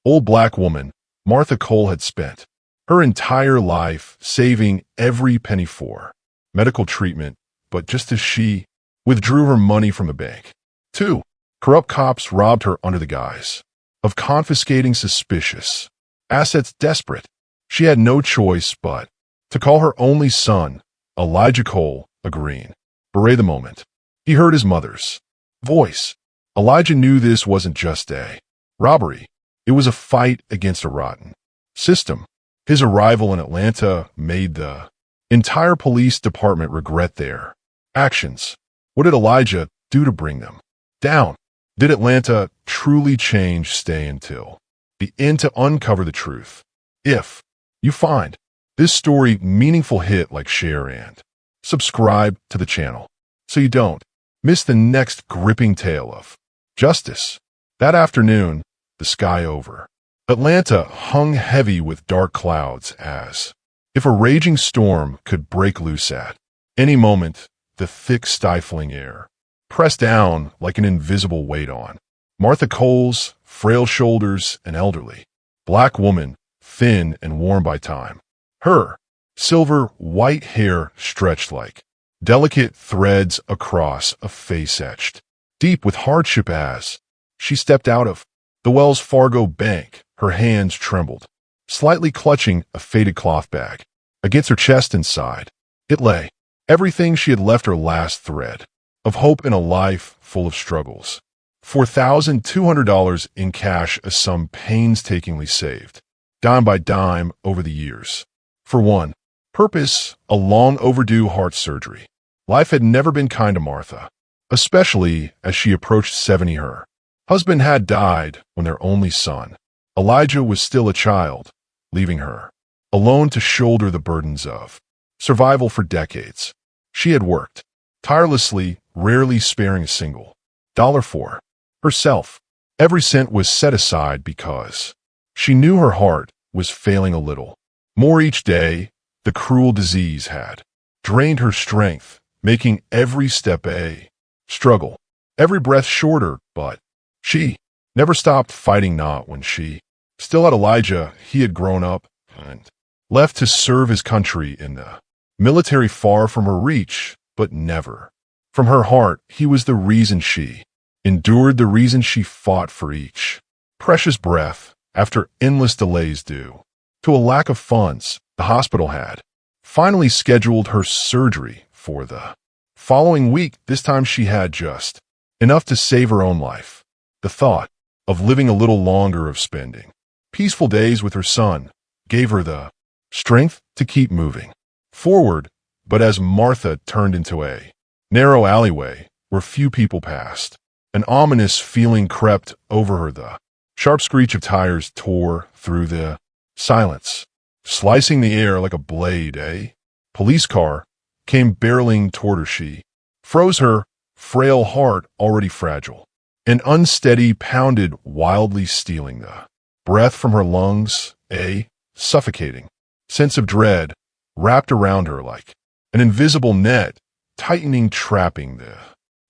Old black woman, Martha Cole had spent her entire life saving every penny for medical treatment, but just as she withdrew her money from the bank, 2 corrupt cops robbed her under the guise of confiscating suspicious assets. Desperate, she had no choice but to call her only son, Elijah Cole, a Green Beret. The moment he heard his mother's voice, Elijah knew this wasn't just a robbery. It was a fight against a rotten system. His arrival in Atlanta made the entire police department regret their actions. What did Elijah do to bring them down? Did Atlanta truly change? Stay until the end to uncover the truth. If you find this story meaningful, hit like, share, and subscribe to the channel so you don't miss the next gripping tale of justice. That afternoon, the sky over Atlanta hung heavy with dark clouds, as if a raging storm could break loose at any moment. The thick, stifling air pressed down like an invisible weight on Martha Cole's frail shoulders, an elderly black woman, thin and worn by time. Her silver white hair stretched like delicate threads across a face etched deep with hardship as she stepped out of the Wells Fargo bank. Her hands trembled, slightly clutching a faded cloth bag. Against her chest, inside it lay everything she had left, her last thread of hope in a life full of struggles. $4,200 in cash, a sum painstakingly saved, dime by dime over the years. For one purpose, a long overdue heart surgery. Life had never been kind to Martha, especially as she approached 70. Her husband had died when their only son, Elijah, was still a child, leaving her alone to shoulder the burdens of survival. For decades, she had worked tirelessly, rarely sparing a single dollar for herself. Every cent was set aside because she knew her heart was failing a little more each day. The cruel disease had drained her strength, making every step a struggle, every breath shorter, but she never stopped fighting. Not when she still had Elijah. He had grown up and left to serve his country in the military, far from her reach, but never from her heart. He was the reason she endured, the reason she fought for each precious breath. After endless delays due to a lack of funds, the hospital had finally scheduled her surgery for the following week. This time she had just enough to save her own life. The thought of living a little longer, of spending peaceful days with her son, gave her the strength to keep moving forward. But as Martha turned into a narrow alleyway where few people passed, an ominous feeling crept over her. The sharp screech of tires tore through the silence, slicing the air like a blade. A police car came barreling toward her. She froze, her frail heart, already fragile and unsteady, pounded wildly, stealing the breath from her lungs. A suffocating sense of dread wrapped around her like an invisible net, tightening, trapping. The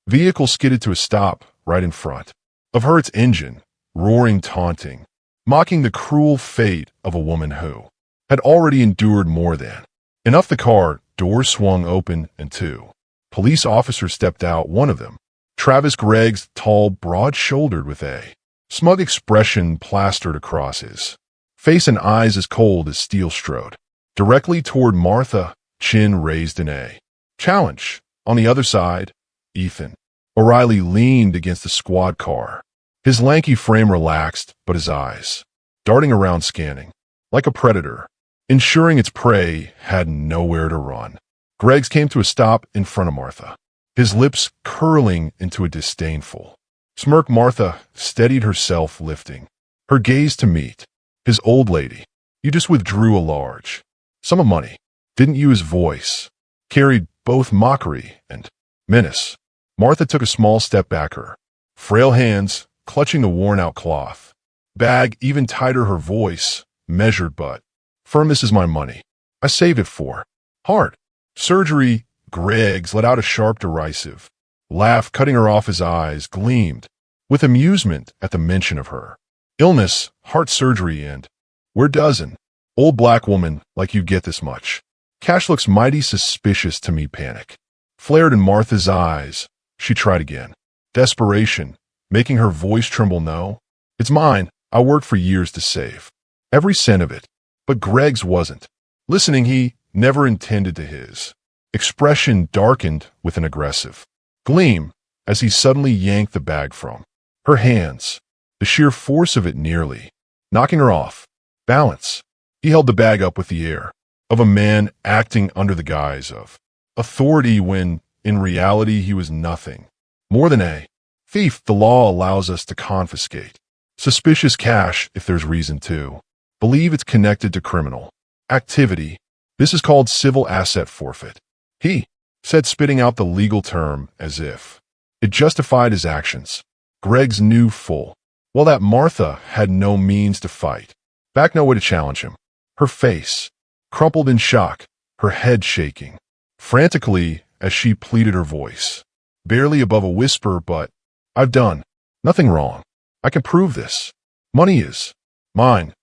vehicle skidded to a stop right in front of her, its engine roaring, taunting, mocking the cruel fate of a woman who had already endured more than enough. The car doors swung open and 2 police officers stepped out. One of them, Travis Greggs, tall, broad-shouldered, with a smug expression plastered across his face and eyes as cold as steel, strode directly toward Martha, chin raised in a challenge. On the other side, Ethan O'Reilly leaned against the squad car, his lanky frame relaxed, but his eyes darting around, scanning like a predator, ensuring its prey had nowhere to run. Greggs came to a stop in front of Martha, his lips curling into a disdainful smirk. Martha steadied herself, lifting her gaze to meet his. Old lady, you just withdrew a large sum of money, didn't you? His voice carried both mockery and menace. Martha took a small step back, her frail hands clutching the worn-out cloth bag even tighter, her voice measured but firm. This is my money. I saved it for heart surgery. Greggs let out a sharp, derisive laugh, cutting her off. His eyes gleamed with amusement at the mention of her Illness, heart surgery, and where doesn't? Old black woman like you get this much. Cash looks mighty suspicious to me. Panic flared in Martha's eyes. She tried again. Desperation, making her voice tremble. No, it's mine. I worked for years to save. Every cent of it. But Greg's wasn't. Listening, he never intended to. His expression darkened with an aggressive gleam as he suddenly yanked the bag from her hands, the sheer force of it nearly knocking her off balance. He held the bag up with the air of a man acting under the guise of authority when, in reality, he was nothing more than a thief. The law allows us to confiscate suspicious cash if there's reason to believe it's connected to criminal activity. This is called civil asset forfeit, he said, spitting out the legal term as if it justified his actions. Greg's knew full well that Martha had no means to fight back, no way to challenge him. Her face crumpled in shock, her head shaking frantically as she pleaded, her voice barely above a whisper. But I've done nothing wrong. I can prove this. Money is mine.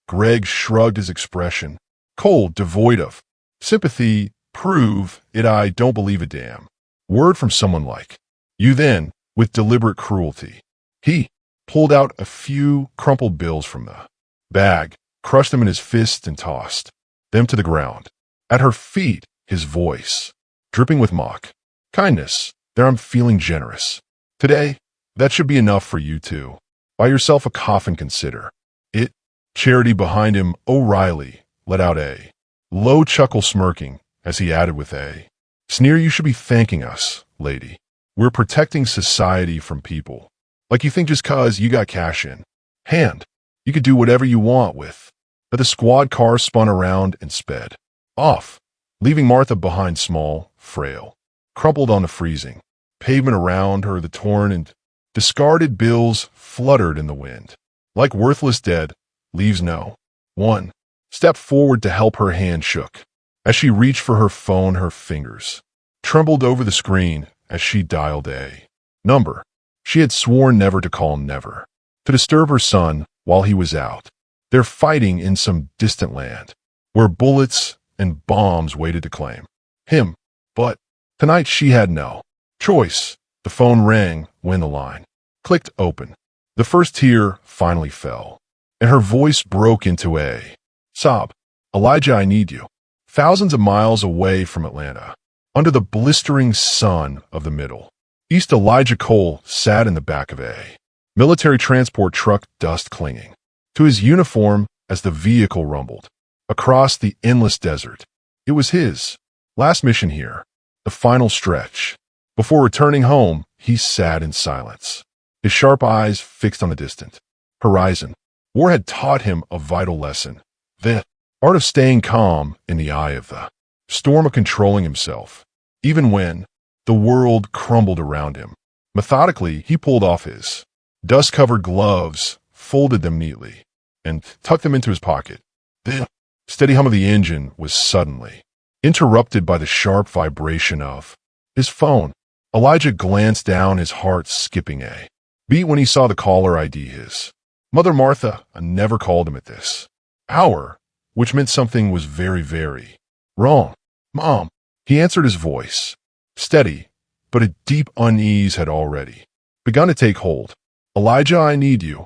Greg shrugged, his expression cold, devoid of sympathy. Prove it. I don't believe a damn word from someone like you. Then, with deliberate cruelty, he pulled out a few crumpled bills from the bag, crushed them in his fist, and tossed them to the ground. At her feet, his voice dripping with mock kindness. There, I'm feeling generous today. That should be enough for you to buy yourself a coffin. Consider it charity. Behind him, O'Reilly let out a low chuckle, smirking as he added with a sneer, you should be thanking us, lady. We're protecting society from people like you think just 'cause you got cash in hand you could do whatever you want with. But the squad car spun around and sped off, leaving Martha behind, small, frail, crumpled on the freezing pavement around her. The torn and discarded bills fluttered in the wind like worthless dead leaves. No one stepped forward to help. Her hand shook as she reached for her phone. Her fingers trembled over the screen as she dialed a number she had sworn never to call, never to disturb her son while he was out there fighting in some distant land where bullets and bombs waited to claim him. But tonight she had no choice. The phone rang when the line clicked open. The first tear finally fell, and her voice broke into a sob. Elijah, I need you. Thousands of miles away from Atlanta, under the blistering sun of the Middle East, Elijah Cole sat in the back of a military transport truck, dust clinging to his uniform as the vehicle rumbled across the endless desert. It was his last mission here, the final stretch. Before returning home, he sat in silence, his sharp eyes fixed on the distant horizon. War had taught him a vital lesson, the art of staying calm in the eye of the storm, of controlling himself, even when the world crumbled around him. Methodically, he pulled off his dust-covered gloves, folded them neatly, and tucked them into his pocket. The steady hum of the engine was suddenly interrupted by the sharp vibration of his phone. Elijah glanced down, his heart skipping a beat when he saw the caller ID. His mother, Martha, never called him at this hour, which meant something was very, very wrong. Mom, he answered, his voice steady, but a deep unease had already begun to take hold. Elijah, I need you.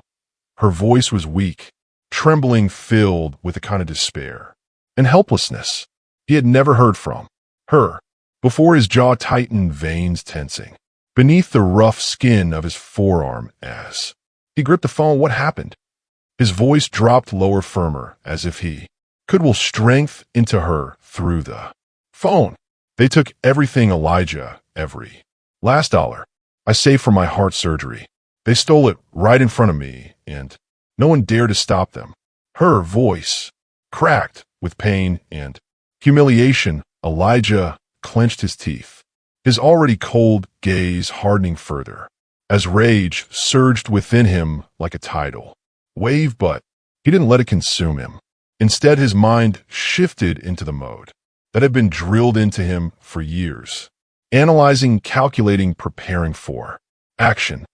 Her voice was weak, trembling, filled with a kind of despair and helplessness he had never heard from her before. His jaw tightened, veins tensing beneath the rough skin of his forearm as he gripped the phone. What happened? His voice dropped lower, firmer, as if he could will strength into her through the phone. They took everything, Elijah, every last dollar I saved for my heart surgery. They stole it right in front of me, and no one dared to stop them. Her voice cracked with pain and humiliation. Elijah clenched his teeth, his already cold gaze hardening further as rage surged within him like a tidal wave, but he didn't let it consume him. Instead, his mind shifted into the mode that had been drilled into him for years, analyzing, calculating, preparing for action.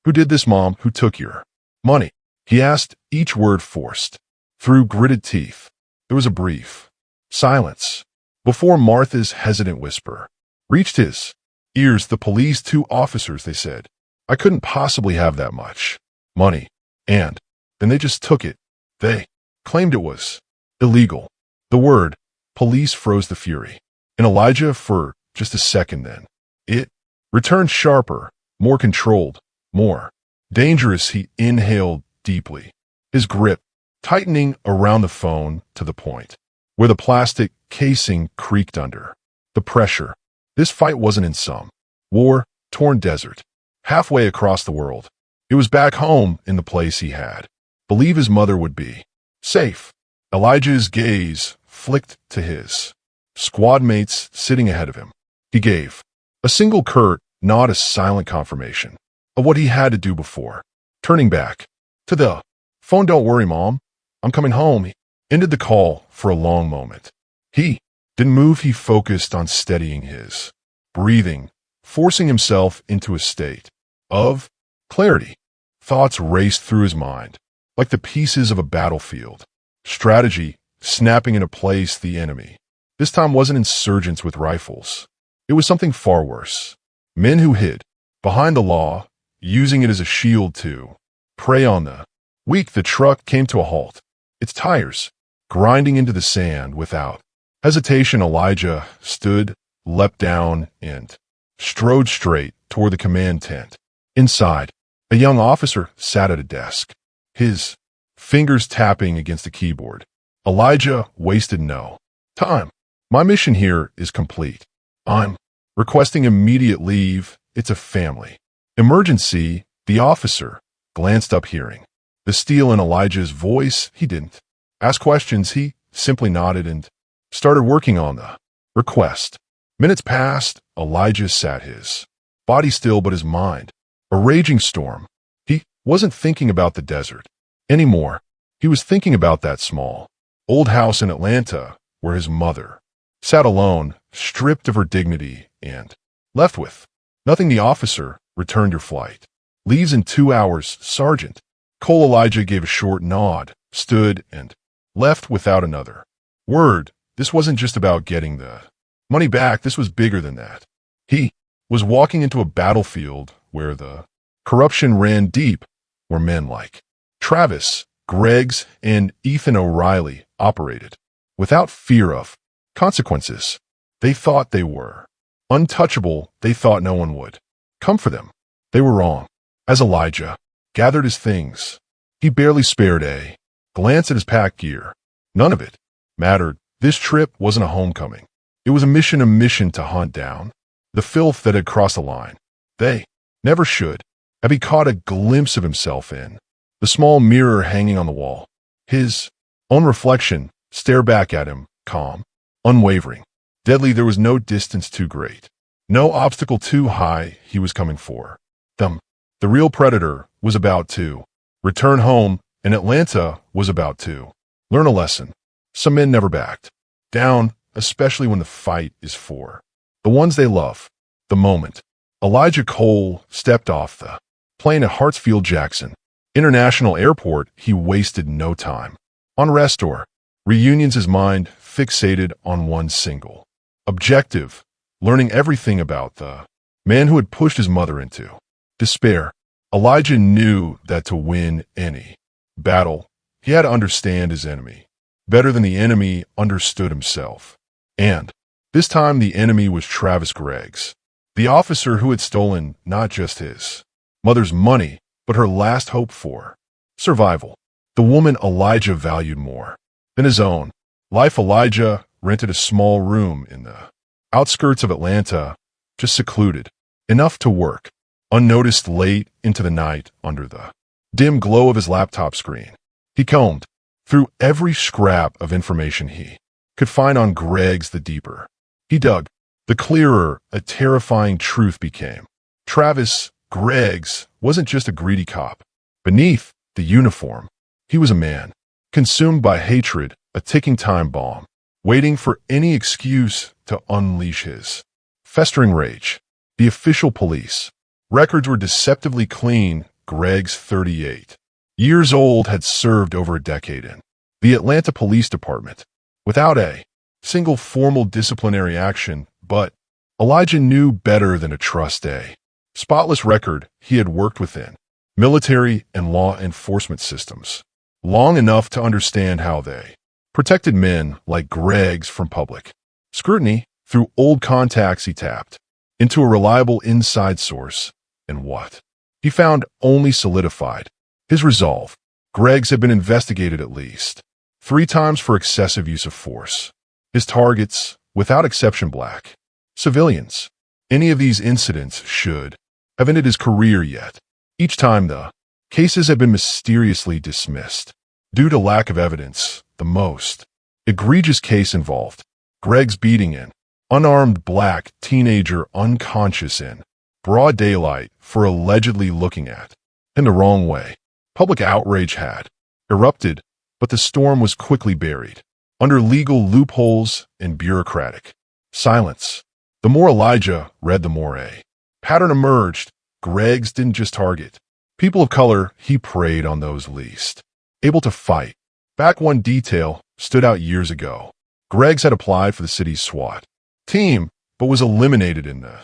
Who did this, Mom? Who took your money? He asked, each word forced. Through gritted teeth, there was a brief silence before Martha's hesitant whisper reached his ears. The police, 2 officers, they said. I couldn't possibly have that much money. And then they just took it. They claimed it was illegal. The word police froze the fury in Elijah for just a second. Then it returned, sharper, more controlled, more dangerous. He inhaled deeply, his grip tightening around the phone to the point where the plastic casing creaked under the pressure. This fight wasn't in some war-torn desert halfway across the world. It was back home, in the place he had believed his mother would be safe. Elijah's gaze flicked to his squad mates sitting ahead of him. He gave a single curt nod, a silent confirmation of what he had to do before turning back to the phone. Don't worry, Mom. I'm coming home. He ended the call. For a long moment, he didn't move. He focused on steadying his breathing, forcing himself into a state of clarity. Thoughts raced through his mind like the pieces of a battlefield strategy snapping into place. The enemy this time wasn't insurgents with rifles. It was something far worse. Men who hid behind the law, using it as a shield to prey on the weak. The truck came to a halt, its tires grinding into the sand. Without hesitation, Elijah stood, leapt down, and strode straight toward the command tent. Inside, a young officer sat at a desk, his fingers tapping against a keyboard. Elijah wasted no time. My mission here is complete. I'm requesting immediate leave. It's a family emergency. The officer glanced up, hearing the steel in Elijah's voice. He didn't ask questions. He simply nodded and started working on the request. Minutes passed. Elijah sat, his body still but his mind a raging storm. He wasn't thinking about the desert anymore. He was thinking about that small, old house in Atlanta where his mother sat alone, stripped of her dignity and left with nothing. The officer returned. Your flight leaves in 2 hours, Sergeant Cole. Elijah gave a short nod, stood, and left without another word. This wasn't just about getting the money back. This was bigger than that. He was walking into a battlefield where the corruption ran deep, where men like Travis, Greggs, and Ethan O'Reilly operated without fear of consequences. They thought they were untouchable. They thought no one would come for them. They were wrong. As Elijah gathered his things, he barely spared a glance at his pack gear. None of it mattered. This trip wasn't a homecoming. It was a mission to hunt down the filth that had crossed the line. They never should have. He caught a glimpse of himself in the small mirror hanging on the wall. His own reflection stared back at him, calm, unwavering, deadly. There was no distance too great, no obstacle too high. He was coming for them. The real predator was about to return home, and Atlanta was about to learn a lesson. Some men never backed down, especially when the fight is for the ones they love. The moment Elijah Cole stepped off the plane at Hartsfield-Jackson International Airport, he wasted no time on rest or reunions. His mind fixated on one single objective: learning everything about the man who had pushed his mother into despair. Elijah knew that to win any battle, he had to understand his enemy better than the enemy understood himself. And this time the enemy was Travis Greggs, the officer who had stolen not just his mother's money, but her last hope for survival. The woman Elijah valued more than his own life. Elijah rented a small room in the outskirts of Atlanta, just secluded enough to work unnoticed late into the night under the dim glow of his laptop screen. He combed through every scrap of information he could find on Greggs. The deeper he dug, the clearer a terrifying truth became. Travis Greggs wasn't just a greedy cop. Beneath the uniform, he was a man, consumed by hatred, a ticking time bomb, waiting for any excuse to unleash his festering rage. The official police records were deceptively clean. Greggs, 38 years old, had served over a decade in the Atlanta Police Department without a single formal disciplinary action, but Elijah knew better than to trust a spotless record. He had worked within military and law enforcement systems long enough to understand how they protected men like Greggs from public scrutiny. Through old contacts, he tapped into a reliable inside source, and what he found only solidified his resolve. Greggs had been investigated at least 3 times for excessive use of force. His targets, without exception, black civilians. Any of these incidents should have ended his career, yet each time the cases had been mysteriously dismissed due to lack of evidence. The most egregious case involved Greggs beating an unarmed black teenager unconscious in broad daylight for allegedly looking at in the wrong way. Public outrage had erupted, but the storm was quickly buried under legal loopholes and bureaucratic silence. The more Elijah read, the more a pattern emerged. Greggs didn't just target people of color, he preyed on those least able to fight back. One detail stood out years ago. Greggs had applied for the city's SWAT team, but was eliminated in the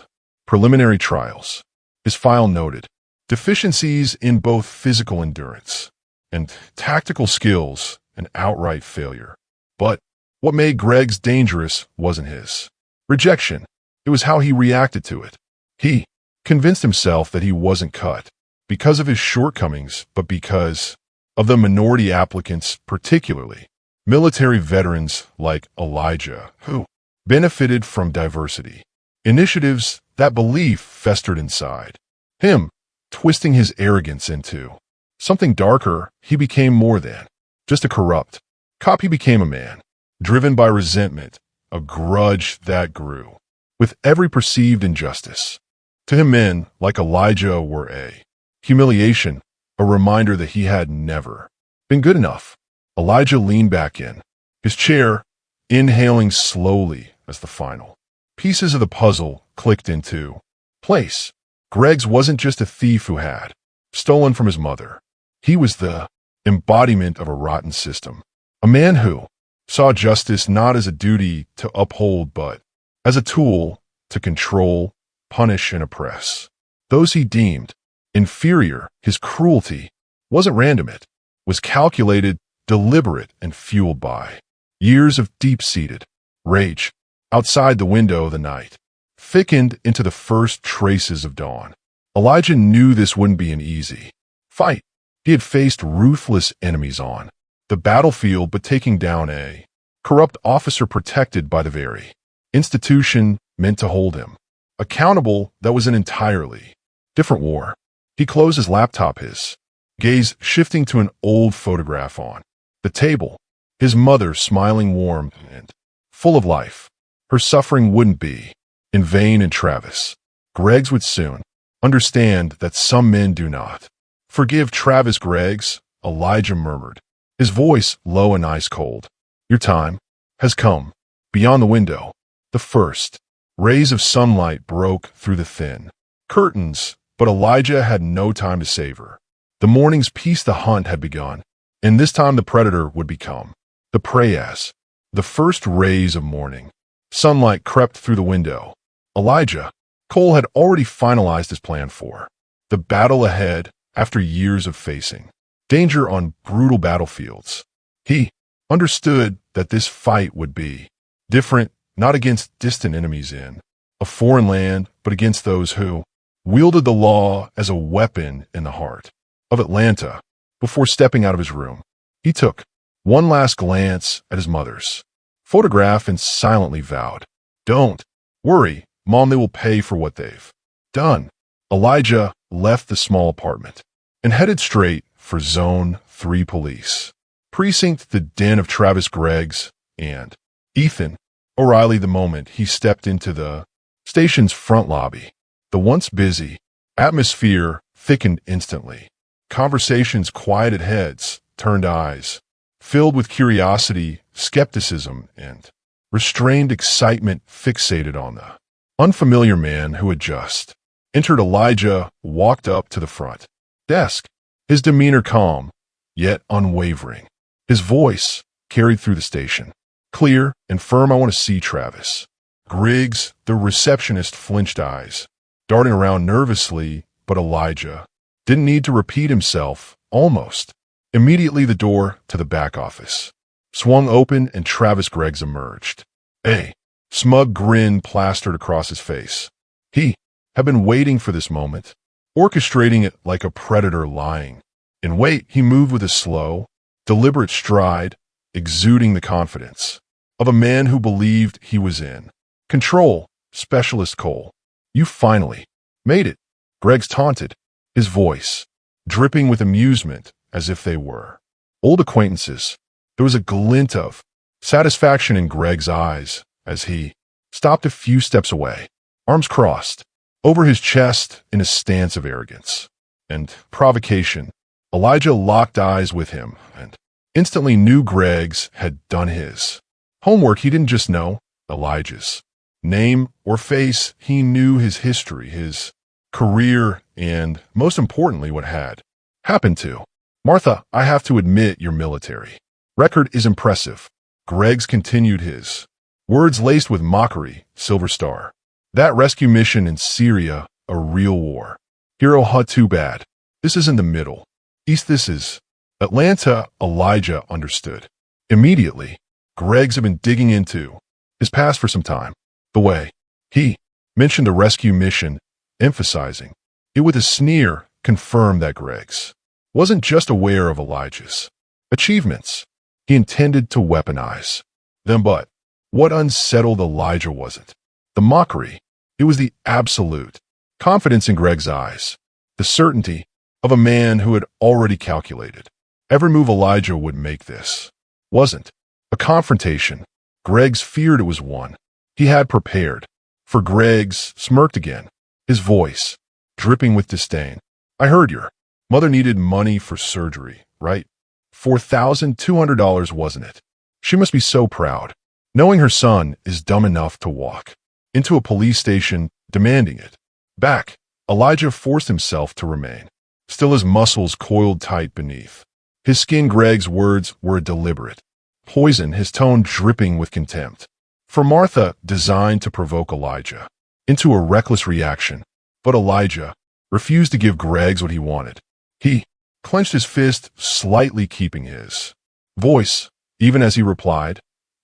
preliminary trials. His file noted deficiencies in both physical endurance and tactical skills, and outright failure. But what made Greggs dangerous wasn't his rejection. It was how he reacted to it. He convinced himself that he wasn't cut because of his shortcomings, but because of the minority applicants, particularly military veterans like Elijah, who benefited from diversity initiatives. That belief festered inside him, twisting his arrogance into something darker. He became more than just a corrupt cop. He became a man driven by resentment, a grudge that grew with every perceived injustice. To him, men like Elijah were a humiliation, a reminder that he had never been good enough. Elijah leaned back in his chair, inhaling slowly as the final pieces of the puzzle clicked into place. Greggs wasn't just a thief who had stolen from his mother. He was the embodiment of a rotten system, a man who saw justice not as a duty to uphold, but as a tool to control, punish, and oppress those he deemed inferior. His cruelty wasn't random. It was calculated, deliberate, and fueled by years of deep-seated rage. Outside the window, the night thickened into the first traces of dawn. Elijah knew this wouldn't be an easy fight. He had faced ruthless enemies on the battlefield, but taking down a corrupt officer protected by the very institution meant to hold him accountable, that was an entirely different war. He closed his laptop, his gaze shifting to an old photograph on the table. His mother smiling, warm and full of life. Her suffering wouldn't be in vain, and Travis Greggs would soon understand that some men do not forgive. Travis Greggs, Elijah murmured, his voice low and ice cold. Your time has come. Beyond the window, the first rays of sunlight broke through the thin curtains, but Elijah had no time to savor the morning's peace. The hunt had begun, and this time the predator would become the prey. As the first rays of morning sunlight crept through the window, Elijah Cole had already finalized his plan for the battle ahead. After years of facing danger on brutal battlefields, he understood that this fight would be different, not against distant enemies in a foreign land, but against those who wielded the law as a weapon in the heart of Atlanta. Before stepping out of his room, he took one last glance at his mother's photograph and silently vowed, "Don't worry, Mom, they will pay for what they've done." Elijah left the small apartment and headed straight for Zone 3 Police Precinct, the den of Travis Greggs and Ethan O'Reilly. The moment he stepped into the station's front lobby, the once busy atmosphere thickened instantly. Conversations quieted, heads turned, eyes filled with curiosity, skepticism, and restrained excitement fixated on the unfamiliar man who had just entered. Elijah walked up to the front desk, his demeanor calm, yet unwavering. His voice carried through the station. Clear and firm. I want to see Travis. Griggs, the receptionist, flinched eyes, darting around nervously, but Elijah didn't need to repeat himself, almost. Immediately the door to the back office swung open and Travis Griggs emerged. A smug grin plastered across his face. He had been waiting for this moment, orchestrating it like a predator lying in wait. He moved with a slow, deliberate stride, exuding the confidence of a man who believed he was in control. Specialist Cole, you finally made it, Griggs taunted, his voice dripping with amusement as if they were old acquaintances. There was a glint of satisfaction in Griggs' eyes as he stopped a few steps away, arms crossed over his chest in a stance of arrogance and provocation. Elijah locked eyes with him and instantly knew Griggs had done his homework. He didn't just know Elijah's name or face, he knew his history, his career, and most importantly, what had happened to Martha. I have to admit your military record is impressive. Griggs continued, his words laced with mockery. Silver Star. That rescue mission in Syria, a real war hero. Too bad. This isn't the Middle East. This is Atlanta. Elijah understood immediately. Griggs had been digging into his past for some time. The way he mentioned the rescue mission, emphasizing it with a sneer, confirmed that Griggs wasn't just aware of Elijah's achievements. He intended to weaponize them. But what unsettled Elijah wasn't the mockery. It was the absolute confidence in Griggs' eyes, the certainty of a man who had already calculated every move Elijah would make. This wasn't a confrontation. Griggs feared it was one he had prepared for. Griggs smirked again, his voice dripping with disdain. I heard your mother needed money for surgery, right? $4,200, wasn't it? She must be so proud, knowing her son is dumb enough to walk into a police station demanding it back. Elijah forced himself to remain still, his muscles coiled tight beneath his skin. Griggs' words were a deliberate poison, his tone dripping with contempt for Martha, designed to provoke Elijah into a reckless reaction. But Elijah refused to give Griggs what he wanted. He clenched his fist, slightly keeping his voice even as he replied,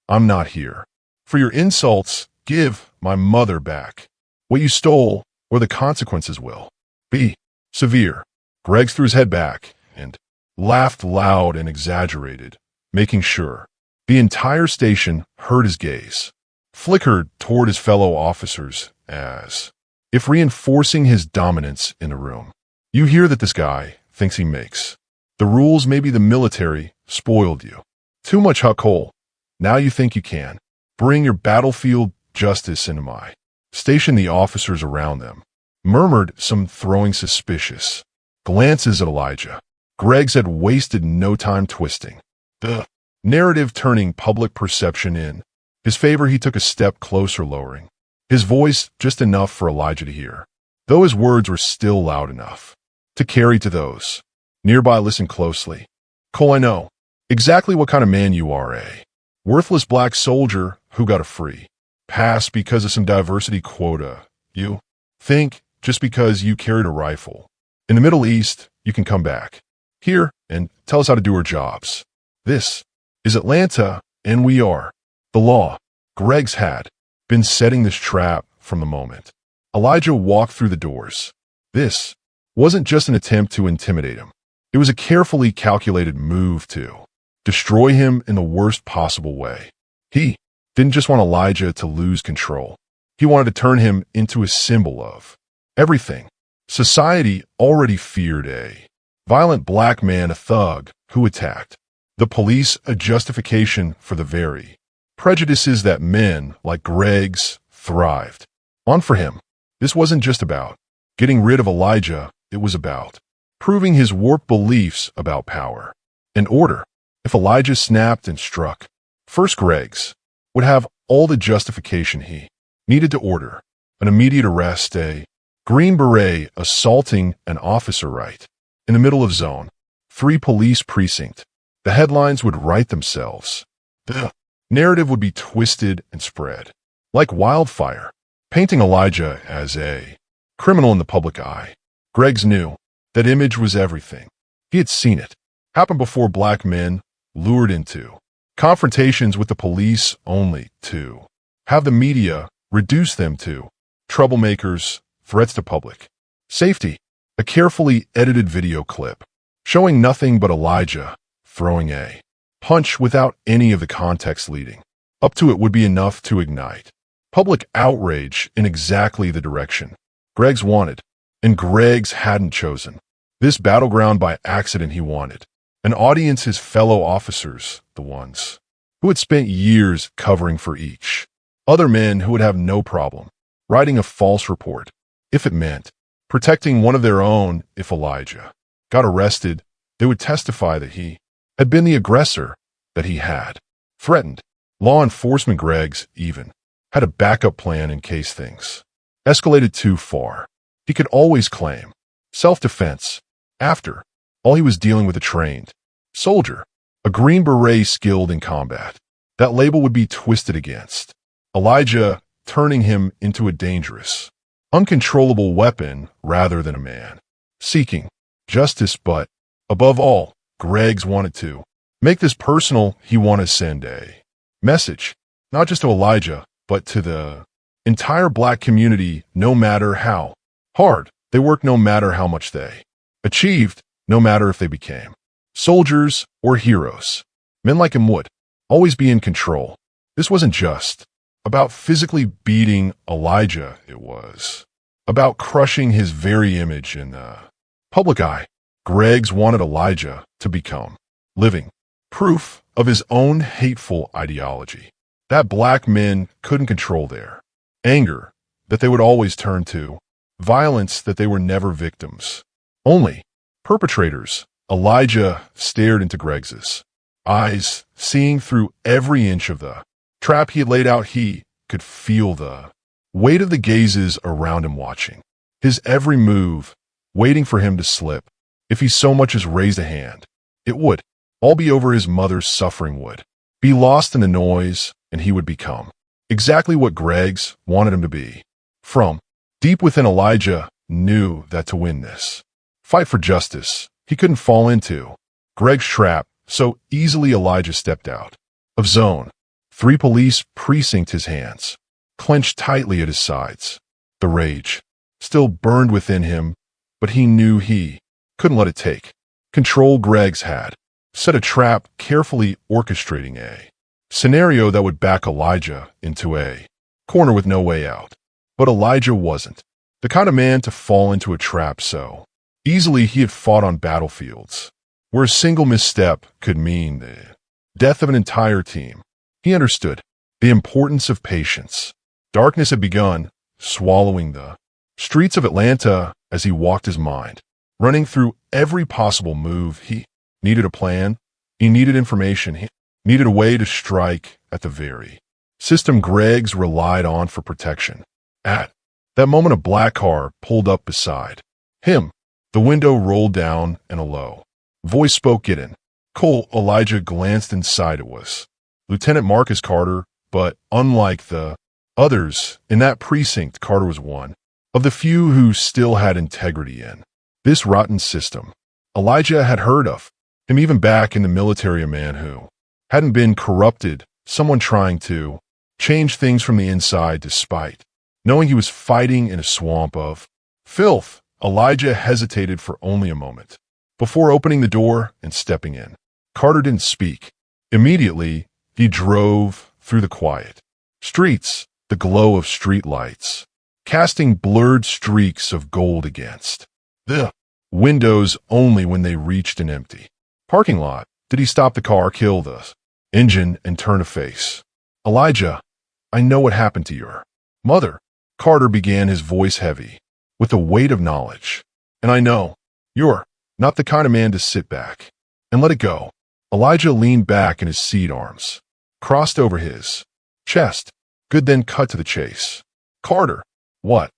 I'm not here for your insults. Give my mother back what you stole, or the consequences will be severe. Griggs threw his head back and laughed loud and exaggerated, making sure the entire station heard. His gaze flickered toward his fellow officers as if reinforcing his dominance in the room. You hear that this guy thinks he makes the rules. Maybe the military spoiled you too much, Huck Cole. Now you think you can bring your battlefield justice into my station. The officers around them murmured, some throwing suspicious glances at Elijah. Griggs had wasted no time twisting the narrative, turning public perception in his favor. He took a step closer, lowering his voice just enough for Elijah to hear, though his words were still loud enough to carry to those nearby. Listen closely. Cole, I know exactly what kind of man you are, a worthless black soldier who got a free pass because of some diversity quota. You think just because you carried a rifle in the Middle East, you can come back here and tell us how to do our jobs. This is Atlanta, and we are the law. Griggs had been setting this trap from the moment Elijah walked through the doors. This wasn't just an attempt to intimidate him. It was a carefully calculated move to destroy him in the worst possible way. He didn't just want Elijah to lose control. He wanted to turn him into a symbol of everything society already feared: a violent black man, a thug who attacked the police, a justification for the very prejudices that men like Griggs thrived on. For him, this wasn't just about getting rid of Elijah, it was about proving his warped beliefs about power and order. If Elijah snapped and struck first, Griggs would have all the justification he needed to order an immediate arrest, a Green Beret assaulting an officer right in the middle of Zone 3 police precinct. The headlines would write themselves. The narrative would be twisted and spread like wildfire, painting Elijah as a criminal in the public eye. Greggs knew that image was everything. He had seen it happen before. Black men lured into confrontations with the police only to have the media reduce them to troublemakers, threats to public safety. A carefully edited video clip showing nothing but Elijah throwing a punch without any of the context leading up to it would be enough to ignite public outrage in exactly the direction Greggs wanted. And Greggs hadn't chosen this battleground by accident. He wanted an audience, his fellow officers, the ones who had spent years covering for each other, men who would have no problem writing a false report if it meant protecting one of their own. If Elijah got arrested, they would testify that he had been the aggressor, that he had threatened law enforcement. Greggs even had a backup plan in case things escalated too far. He could always claim self-defense. After all, he was dealing with a trained soldier, a Green Beret skilled in combat. That label would be twisted against Elijah, turning him into a dangerous, uncontrollable weapon rather than a man seeking justice. But above all, Greggs wanted to make this personal. He wanted to send a message, not just to Elijah, but to the entire Black community. No matter how hard they worked, no matter how much they achieved, no matter if they became soldiers or heroes, men like him would always be in control. This wasn't just about physically beating Elijah. It was about crushing his very image in the public eye. Greggs wanted Elijah to become living proof of his own hateful ideology, that Black men couldn't control their anger, that they would always turn to violence, that they were never victims, only perpetrators. Elijah stared into Greggs's eyes, seeing through every inch of the trap he had laid out. He could feel the weight of the gazes around him, watching his every move, waiting for him to slip. If he so much as raised a hand, it would all be over. His mother's suffering would be lost in the noise, and he would become exactly what Greggs wanted him to be. From deep within, Elijah knew that to win this fight for justice, he couldn't fall into Greggs' trap so easily. Elijah stepped out of zone 3 police precinct, his hands clenched tightly at his sides. The rage still burned within him, but he knew he couldn't let it take control. Greggs had set a trap, carefully orchestrating a scenario that would back Elijah into a corner with no way out. But Elijah wasn't the kind of man to fall into a trap so easily. He had fought on battlefields where a single misstep could mean the death of an entire team. He understood the importance of patience. Darkness had begun swallowing the streets of Atlanta as he walked, his mind running through every possible move. He needed a plan. He needed information. He needed a way to strike at the very system Greggs relied on for protection. At that moment, a black car pulled up beside him. The window rolled down and a low voice spoke. "Get in." Cole. Elijah glanced inside. It was Lieutenant Marcus Carter, but unlike the others in that precinct, Carter was one of the few who still had integrity in this rotten system. Elijah had heard of him even back in the military, a man who hadn't been corrupted, someone trying to change things from the inside despite knowing he was fighting in a swamp of filth. Elijah hesitated for only a moment before opening the door and stepping in. Carter didn't speak. Immediately, he drove through the quiet streets, the glow of street lights casting blurred streaks of gold against the windows. Only when they reached an empty parking lot did he stop the car, kill the engine, and turn to face Elijah. "I know what happened to your mother," Carter began, his voice heavy with the weight of knowledge. "And I know you're not the kind of man to sit back and let it go." Elijah leaned back in his seat, arms crossed over his chest. "Good, then cut to the chase." "Carter, what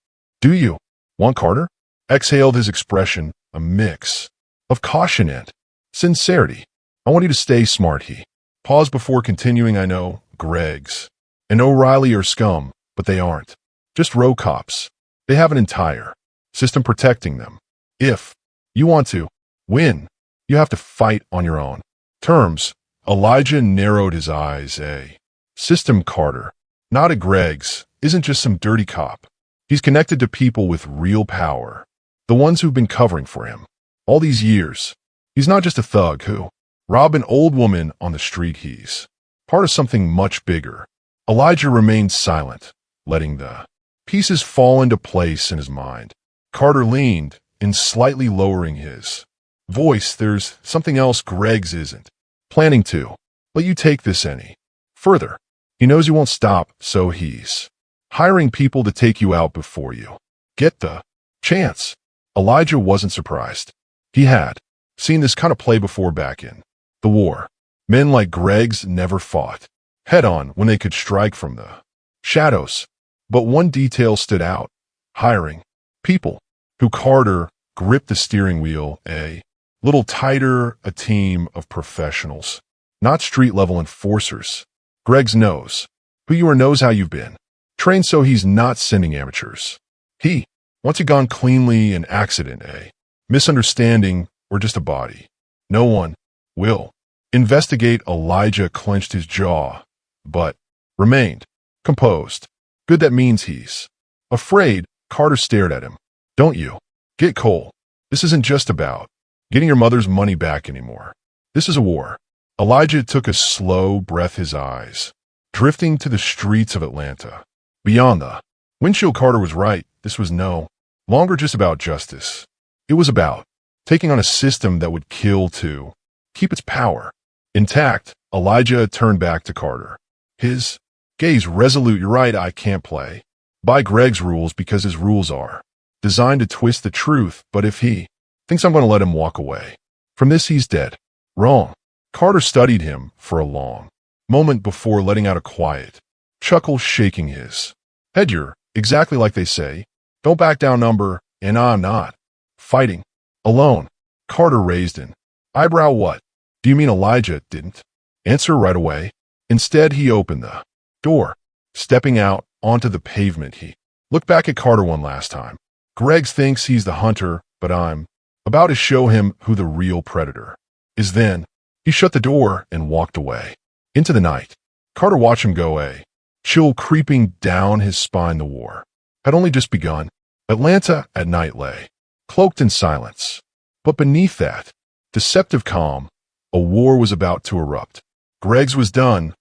do you want?" Carter exhaled, his expression a mix of caution and Sincerity. I want you to stay smart, he. Pause before continuing. I know Greg's and O'Reilly are scum, but they aren't. Just row cops. They have an entire system protecting them. If you want to win, you have to fight on your own terms. Elijah narrowed his eyes. A system Carter, not a Greg's, isn't just some dirty cop. He's connected to people with real power, the ones who've been covering for him all these years. He's not just a thug who robbed an old woman on the street. He's part of something much bigger. Elijah remained silent, letting the pieces fall into place in his mind. Carter leaned in, slightly lowering his voice. There's something else Greg's isn't planning to let you take this any further. He knows you won't stop, so he's hiring people to take you out before you get the chance. Elijah wasn't surprised. He had seen this kind of play before back in the war. Men like Greg's never fought head-on when they could strike from the shadows. But one detail stood out: hiring people who Carter gripped the steering wheel a little tighter, a team of professionals, not street-level enforcers. Greg's knows who you are, knows how you've been trained, so he's not sending amateurs. He wants it gone cleanly. An accident, a misunderstanding, or just a body. No one will investigate. Elijah clenched his jaw, but remained composed. Good, that means he's afraid. Carter stared at him. Don't you get Cole? This isn't just about getting your mother's money back anymore. This is a war. Elijah took a slow breath, his eyes drifting to the streets of Atlanta. Beyond the windshield, Carter was right. This was no longer just about justice. It was about taking on a system that would kill to keep its power intact. Elijah turned back to Carter, his gaze resolute. You're right, I can't play by Greg's rules because his rules are designed to twist the truth. But if he thinks I'm going to let him walk away from this, he's dead wrong. Carter studied him for a long moment before letting out a quiet chuckle, shaking his head. You're exactly like they say. Don't back down, number, and I'm not fighting alone. Carter raised an eyebrow. What do you mean? Elijah didn't answer right away. Instead, he opened the door, stepping out onto the pavement. He looked back at Carter one last time. Greg thinks he's the hunter, but I'm about to show him who the real predator is. Then he shut the door and walked away into the night. Carter watched him go, a chill creeping down his spine. The war had only just begun. Atlanta at night lay cloaked in silence, but beneath that deceptive calm, a war was about to erupt. Greg's was done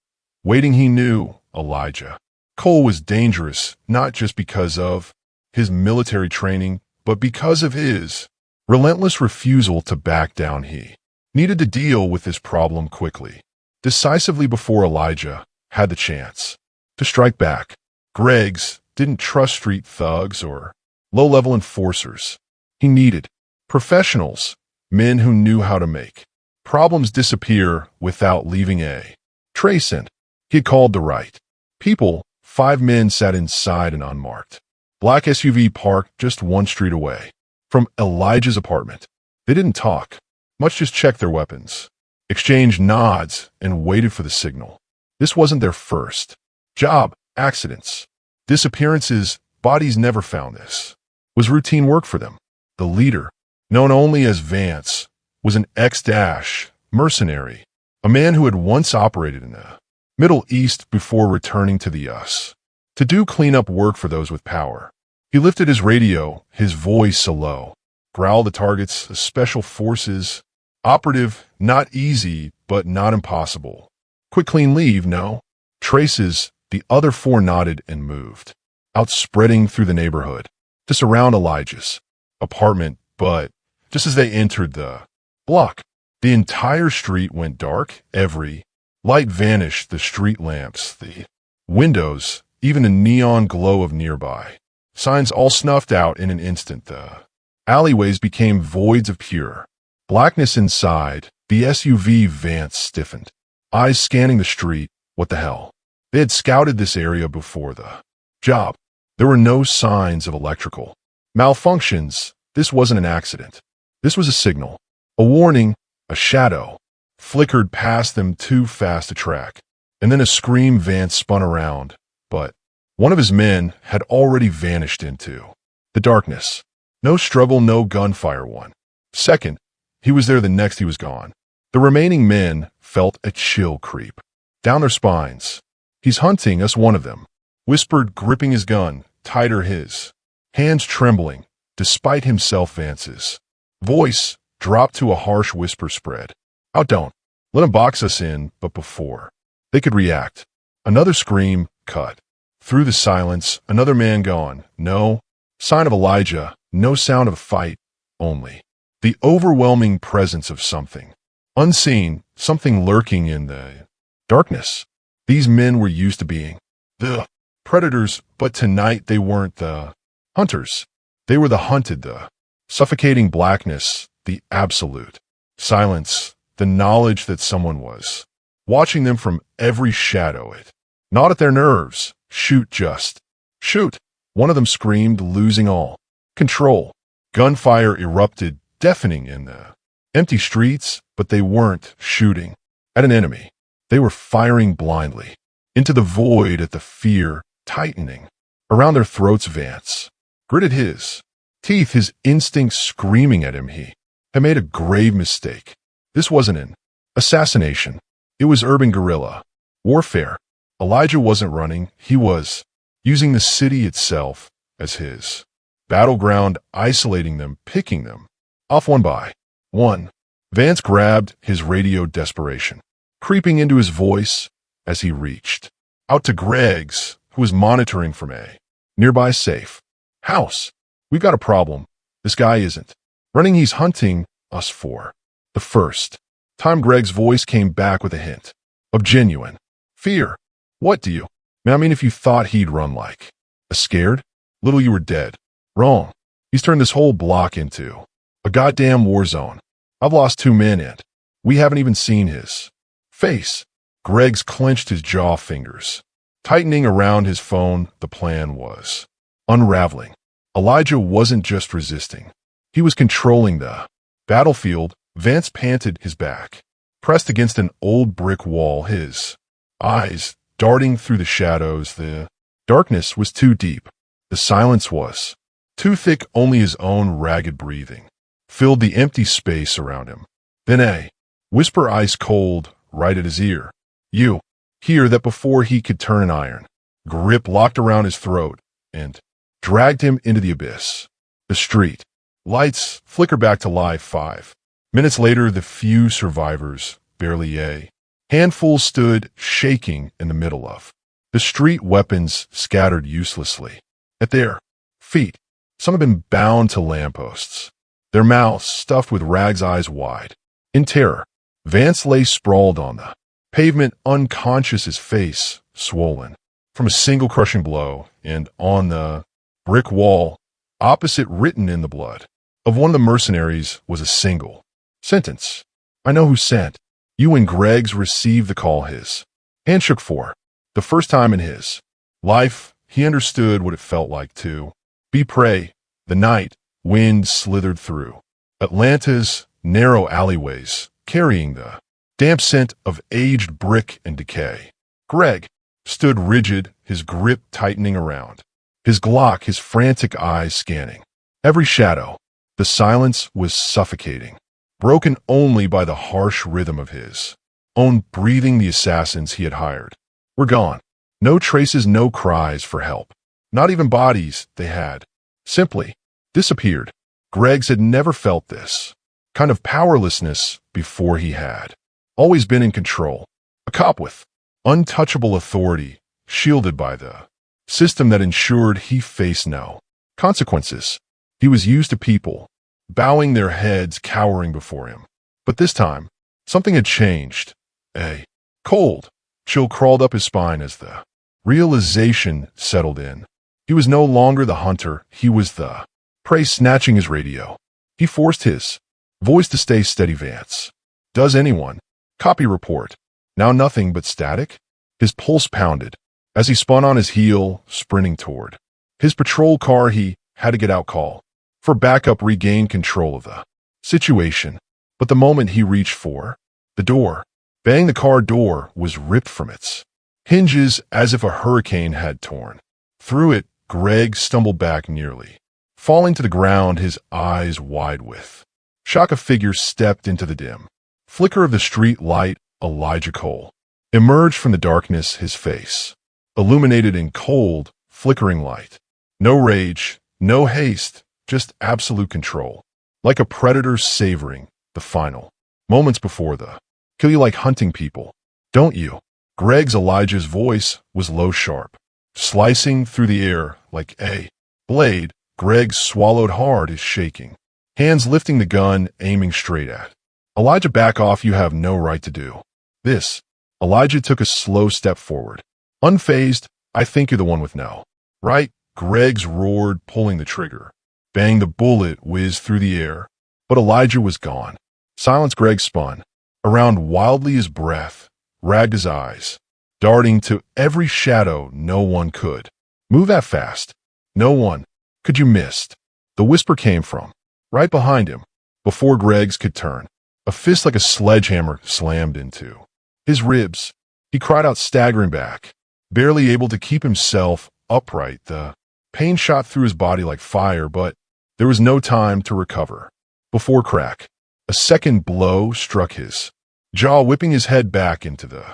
waiting. He knew Elijah Cole was dangerous, not just because of his military training, but because of his relentless refusal to back down. He needed to deal with this problem quickly, decisively, before Elijah had the chance to strike back. Greg's didn't trust street thugs or low-level enforcers. He needed professionals, men who knew how to make problems disappear without leaving a trace, and he had called the right people. 5 men sat inside an unmarked black SUV parked just one street away from Elijah's apartment. They didn't talk much, just checked their weapons, exchanged nods, and waited for the signal. This wasn't their first job. Accidents, disappearances, bodies never found. This was routine work for them. The leader, known only as Vance, was an ex-mercenary, a man who had once operated in the Middle East before returning to the U.S. to do cleanup work for those with power. He lifted his radio, his voice a low growl. The target's a special forces operative. Not easy, but not impossible. Quick, clean leave, no traces. The other 4 nodded and moved out, spreading through the neighborhood to surround Elijah's apartment. But just as they entered the block, the entire street went dark. Every light vanished, the street lamps, the windows, even the neon glow of nearby signs all snuffed out in an instant. The alleyways became voids of pure blackness inside. The SUV Vance stiffened, eyes scanning the street. What the hell? They had scouted this area before the job. There were no signs of electrical malfunctions. This wasn't an accident. This was a signal, a warning, A shadow flickered past them too fast to track, and then a scream. Vance spun around, but one of his men had already vanished into the darkness. No struggle, no gunfire. 1 second, he was there. The next, he was gone. The remaining men felt a chill creep down their spines. "He's hunting us," one of them whispered, gripping his gun tighter, his hands trembling. Despite himself, Vance's voice dropped to a harsh whisper, "Spread out, don't let him box us in." But before they could react, another scream cut through the silence. Another man gone. No sign of Elijah, no sound of a fight, only the overwhelming presence of something unseen, something lurking in the darkness. These men were used to being the predators, but tonight they weren't the hunters. They were the hunted. The suffocating blackness, the absolute silence, the knowledge that someone was watching them from every shadow. It gnawed at their nerves. "Shoot, just shoot," one of them screamed, losing all control. Gunfire erupted, deafening in the empty streets, but they weren't shooting at an enemy. They were firing blindly into the void, at the fear tightening around their throats. Vance gritted his teeth, his instincts screaming at him. He had made a grave mistake. This wasn't an assassination. It was urban guerrilla warfare. Elijah wasn't running. He was using the city itself as his battleground, isolating them, picking them off one by one. Vance grabbed his radio, desperation creeping into his voice as he reached out to Greg's, who was monitoring from a nearby safe house. "We've got a problem. This guy isn't running. He's hunting us." For the first time, Greg's voice came back with a hint of genuine fear. "What do you mean? If you thought he'd run like a scared little, you were dead wrong. He's turned this whole block into a goddamn war zone. I've lost 2 men and we haven't even seen his face." Greg's clenched his jaw, fingers tightening around his phone. The plan was unraveling. Elijah wasn't just resisting. He was controlling the battlefield. Vance panted, his back pressed against an old brick wall, his eyes darting through the shadows. The darkness was too deep. The silence was too thick. Only his own ragged breathing filled the empty space around him. Then a whisper, ice cold, right at his ear. "You hear that?" Before he could turn, an iron grip locked around his throat and dragged him into the abyss. The street lights flicker back to life. 5 minutes later, the few survivors, barely a handful, stood shaking in the middle of the street, weapons scattered uselessly at their feet. Some had been bound to lampposts, their mouths stuffed with rags, eyes wide in terror. Vance lay sprawled on the pavement, unconscious, his face swollen from a single crushing blow, and on the brick wall opposite, written in the blood of one of the mercenaries, was a single sentence: "I know who sent you." When Greg's received the call, his hand shook. For the first time in his life, he understood what it felt like to be prey. The night wind slithered through Atlanta's narrow alleyways, carrying the damp scent of aged brick and decay. Greg stood rigid, his grip tightening around his Glock, his frantic eyes scanning every shadow. The silence was suffocating, broken only by the harsh rhythm of his own breathing. The assassins he had hired were gone. No traces, no cries for help, not even bodies. They had simply disappeared. Greg's had never felt this kind of powerlessness before. He had always been in control, a cop with untouchable authority, shielded by the system that ensured he faced no consequences. He was used to people bowing their heads, cowering before him. But this time, something had changed. A cold chill crawled up his spine as the realization settled in. He was no longer the hunter, he was the prey. Snatching his radio, he forced his voice to stay steady. "Vance, does anyone copy? Report." Now nothing but static. His pulse pounded as he spun on his heel, sprinting toward his patrol car. He had to get out, call for backup, regain control of the situation. But the moment he reached for the door, bang, the car door was ripped from its hinges as if a hurricane had torn through it. Greg stumbled back, nearly falling to the ground, his eyes wide with shock. A figure stepped into the dim flicker of the street light. Elijah Cole emerged from the darkness, his face illuminated in cold, flickering light. No rage, no haste, just absolute control, like a predator savoring the final moments before the kill. You like hunting people, don't you? Elijah's voice was low, sharp, slicing through the air like a blade. Greg swallowed hard, his shaking hands lifting the gun, aiming straight at Elijah. Back off, you have no right to do this. Elijah took a slow step forward, unfazed. I think you're the one with no right. Greg's roared, pulling the trigger. Bang, the bullet whizzed through the air, but Elijah was gone. Silence. Greg spun around wildly, his breath ragged, his eyes darting to every shadow. No one could move that fast. No one could. You missed. The whisper came from right behind him. Before Greg's could turn, a fist like a sledgehammer slammed into his ribs. He cried out, staggering back, barely able to keep himself upright. The pain shot through his body like fire, but there was no time to recover. Before crack, a second blow struck his jaw, whipping his head back into the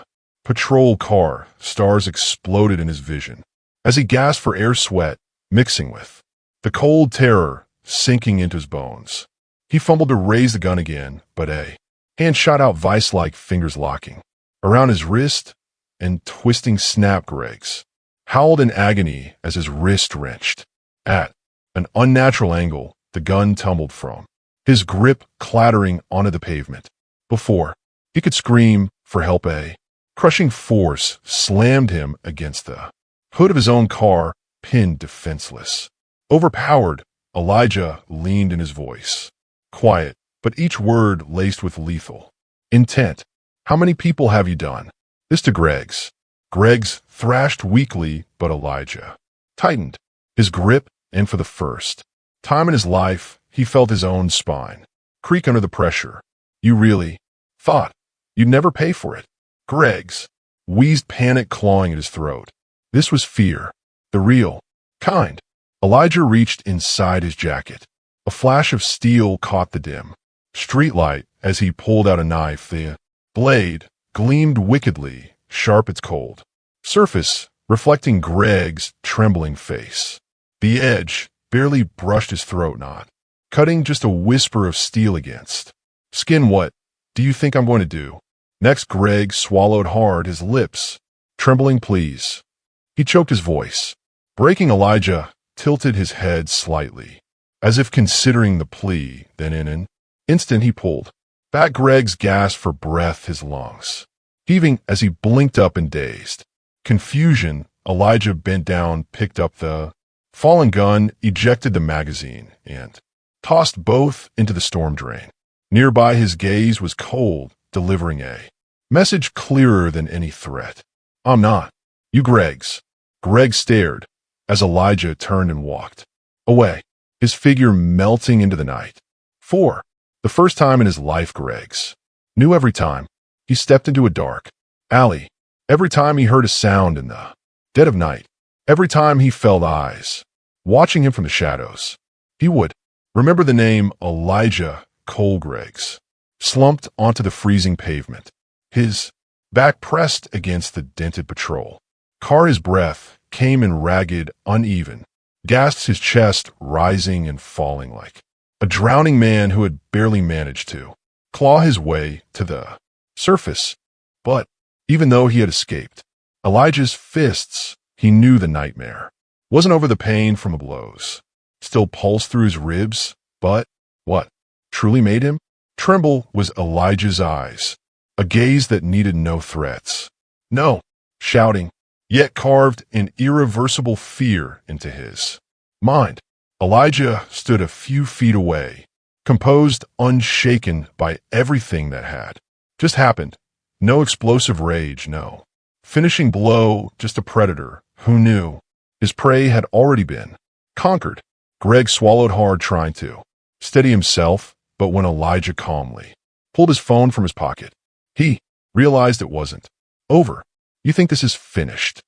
patrol car. Stars exploded in his vision as he gasped for air, sweat mixing with the cold, terror sinking into his bones. He fumbled to raise the gun again, but a hand shot out, vice-like fingers locking around his wrist and twisting snap. Greg's howled in agony as his wrist wrenched at an unnatural angle. The gun tumbled from his grip, clattering onto the pavement. Before he could scream for help, a crushing force slammed him against the hood of his own car, pinned defenseless. Overpowered, Elijah leaned in, his voice quiet, but each word laced with lethal intent. How many people have you done this to? Greg's thrashed weakly, but Elijah tightened his grip, and for the first time in his life, he felt his own spine creak under the pressure. You really thought you'd never pay for it? Greg's wheezed, panic clawing at his throat. This was fear, the real kind. Elijah reached inside his jacket. A flash of steel caught the dim streetlight as he pulled out a knife. The blade gleamed wickedly, sharp, its cold surface reflecting Greg's trembling face. The edge barely brushed his throat, not cutting, just a whisper of steel against skin. What do you think I'm going to do next? Greg swallowed hard, his lips trembling. Please. He choked, his voice breaking. Elijah tilted his head slightly, as if considering the plea. Then in an instant he pulled back. Greg's gasped for breath, his lungs heaving as he blinked up in dazed confusion. Elijah bent down, picked up the fallen gun, ejected the magazine, and tossed both into the storm drain. Nearby, his gaze was cold, delivering a message clearer than any threat. I'm not. You. Greg stared as Elijah turned and walked away, his figure melting into the night. For the first time in his life, Greg's knew every time he stepped into a dark alley, every time he heard a sound in the dead of night, every time he felt eyes watching him from the shadows, he would remember the name Elijah Cole. Greg's slumped onto the freezing pavement, his back pressed against the dented patrol car. His breath came in ragged, uneven gasps, his chest rising and falling like a drowning man who had barely managed to claw his way to the surface. But even though he had escaped Elijah's fists, he knew the nightmare wasn't over. The pain from the blows still pulsed through his ribs, but what truly made him tremble was Elijah's eyes, a gaze that needed no threats, no shouting, yet carved an irreversible fear into his mind. Elijah stood a few feet away, composed, unshaken by everything that had just happened. No explosive rage, no finishing blow, just a predator who knew his prey had already been conquered. Greg swallowed hard, trying to steady himself, but when Elijah calmly pulled his phone from his pocket. He realized it wasn't over. You think this is finished?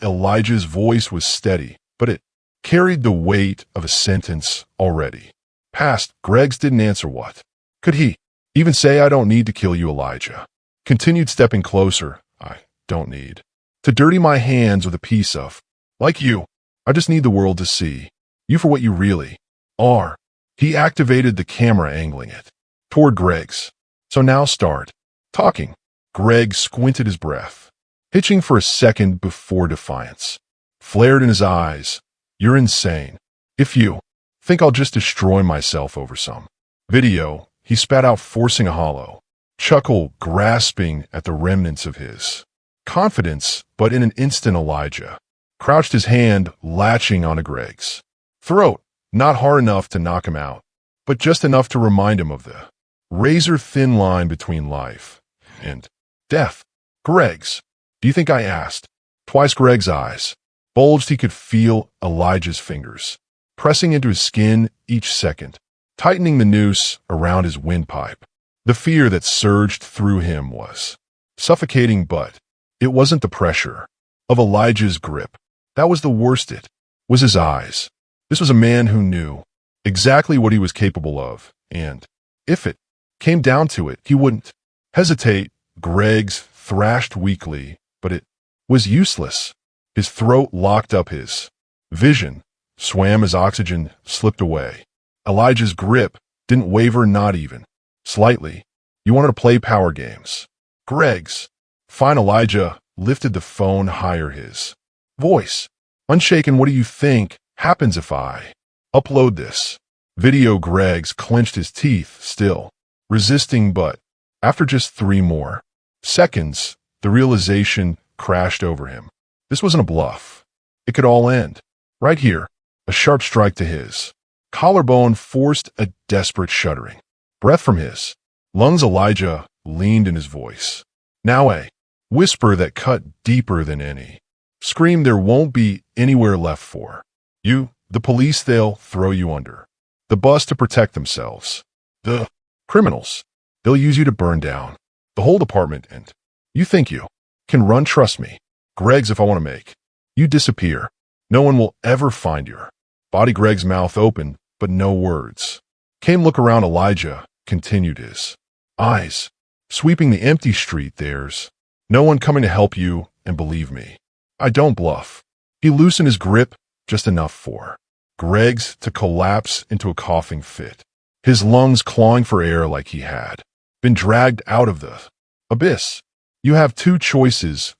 Elijah's voice was steady, but it carried the weight of a sentence already passed. Greg's didn't answer. What could he even say? I don't need to kill you, Elijah continued, stepping closer. I don't need to dirty my hands with a piece of like you. I just need the world to see you for what you really are. He activated the camera, angling it toward Greg's. So now start talking. Greg squinted, his breath hitching for a second before defiance flared in his eyes. You're insane. If you think I'll just destroy myself over some video, he spat out, forcing a hollow chuckle, grasping at the remnants of his confidence. But in an instant, Elijah crouched, his hand latching onto Greg's throat, not hard enough to knock him out, but just enough to remind him of the razor-thin line between life and death. Do you think I asked? Twice. Greg's eyes bulged. He could feel Elijah's fingers pressing into his skin each second, tightening the noose around his windpipe. The fear that surged through him was suffocating, but it wasn't the pressure of Elijah's grip that was the worst. It was his eyes. This was a man who knew exactly what he was capable of, and if it came down to it, he wouldn't hesitate. Greg's thrashed weakly, but it was useless. His throat locked up, his vision swam as oxygen slipped away. Elijah's grip didn't waver, not even slightly. You wanted to play power games. Fine. Elijah lifted the phone higher, his voice unshaken. What do you think happens if I upload this video? Greg's clenched his teeth, still resisting, but after just 3 more seconds, the realization crashed over him. This wasn't a bluff. It could all end right here. A sharp strike to his collarbone forced a desperate shuddering breath from his lungs. Elijah leaned in, his voice now a whisper that cut deeper than any scream. There won't be anywhere left for you. The police, they'll throw you under the bus to protect themselves. The criminals, they'll use you to burn down the whole department, and you think you can run. Trust me, if I want to make you disappear, no one will ever find your body. Greg's mouth opened, but no words came. Look around. Elijah continued, his eyes sweeping the empty street. There's no one coming to help you, and believe me, I don't bluff. He loosened his grip just enough for Greg's to collapse into a coughing fit, his lungs clawing for air like he had been dragged out of the abyss. You have 2 choices,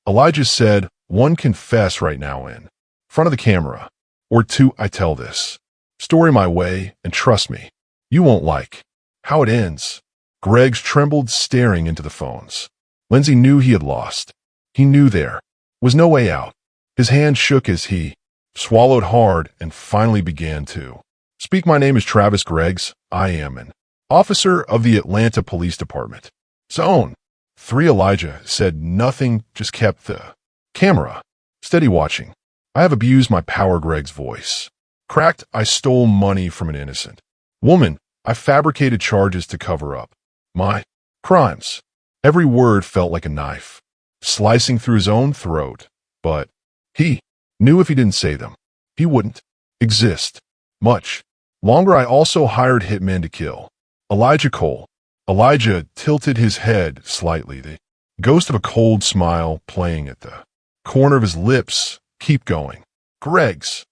Elijah said. 1, confess right now in front of the camera, or 2, I tell this story my way, and trust me, you won't like how it ends. Greg's trembled, staring into the phones. Lindsay knew he had lost. He knew there was no way out. His hand shook as he swallowed hard and finally began to speak. My name is Travis Greggs. I am an officer of the Atlanta Police Department. Zone 3. Elijah said nothing, just kept the camera steady, watching. I have abused my power. Greg's voice cracked. I stole money from an innocent woman. I fabricated charges to cover up my crimes. Every word felt like a knife slicing through his own throat, but he knew if he didn't say them, he wouldn't exist much longer. I also hired hitmen to kill Elijah Cole. Elijah tilted his head slightly, the ghost of a cold smile playing at the corner of his lips. Keep going. Greg's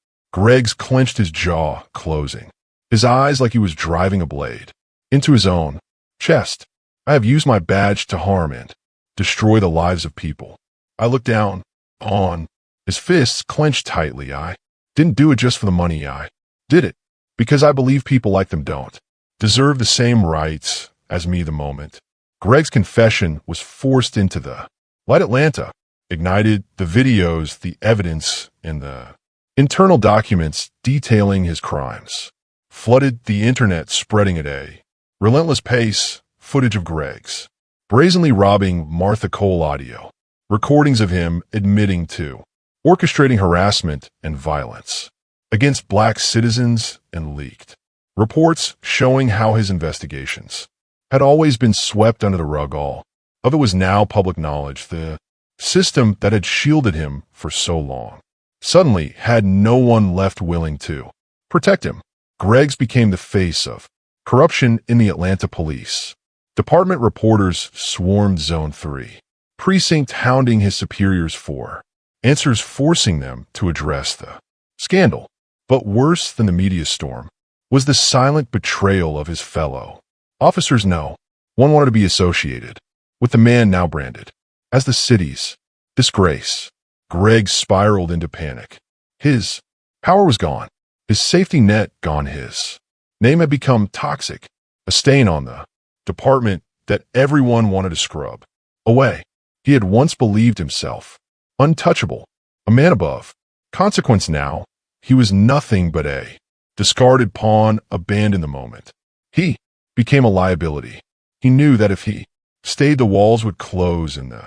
clenched, his jaw closing, his eyes like he was driving a blade into his own chest. I have used my badge to harm and destroy the lives of people. I looked down on his fists clenched tightly. I didn't do it just for the money. I did it because I believe people like them don't deserve the same rights as me. The moment Greg's confession was forced into the light, Atlanta ignited. The videos, the evidence, and the internal documents detailing his crimes flooded the internet, spreading at a relentless pace. Footage of Greg's brazenly robbing Martha Cole, audio recordings of him admitting to orchestrating harassment and violence against black citizens, and leaked Reports showing how his investigations had always been swept under the rug. All of it was now public knowledge. The system that had shielded him for so long suddenly had no one left willing to protect him. Greggs became the face of corruption in the Atlanta police department. Reporters swarmed Zone 3 precinct, hounding his superiors for answers, forcing them to address the scandal. But worse than the media storm was the silent betrayal of his fellow officers. No one wanted to be associated with the man now branded as the city's disgrace. Greg spiraled into panic. His power was gone, his safety net gone. His name had become toxic, a stain on the department that everyone wanted to scrub away. He had once believed himself untouchable, a man above consequence. Now he was nothing but a discarded pawn, abandoned the moment he became a liability. He knew that if he stayed, the walls would close and the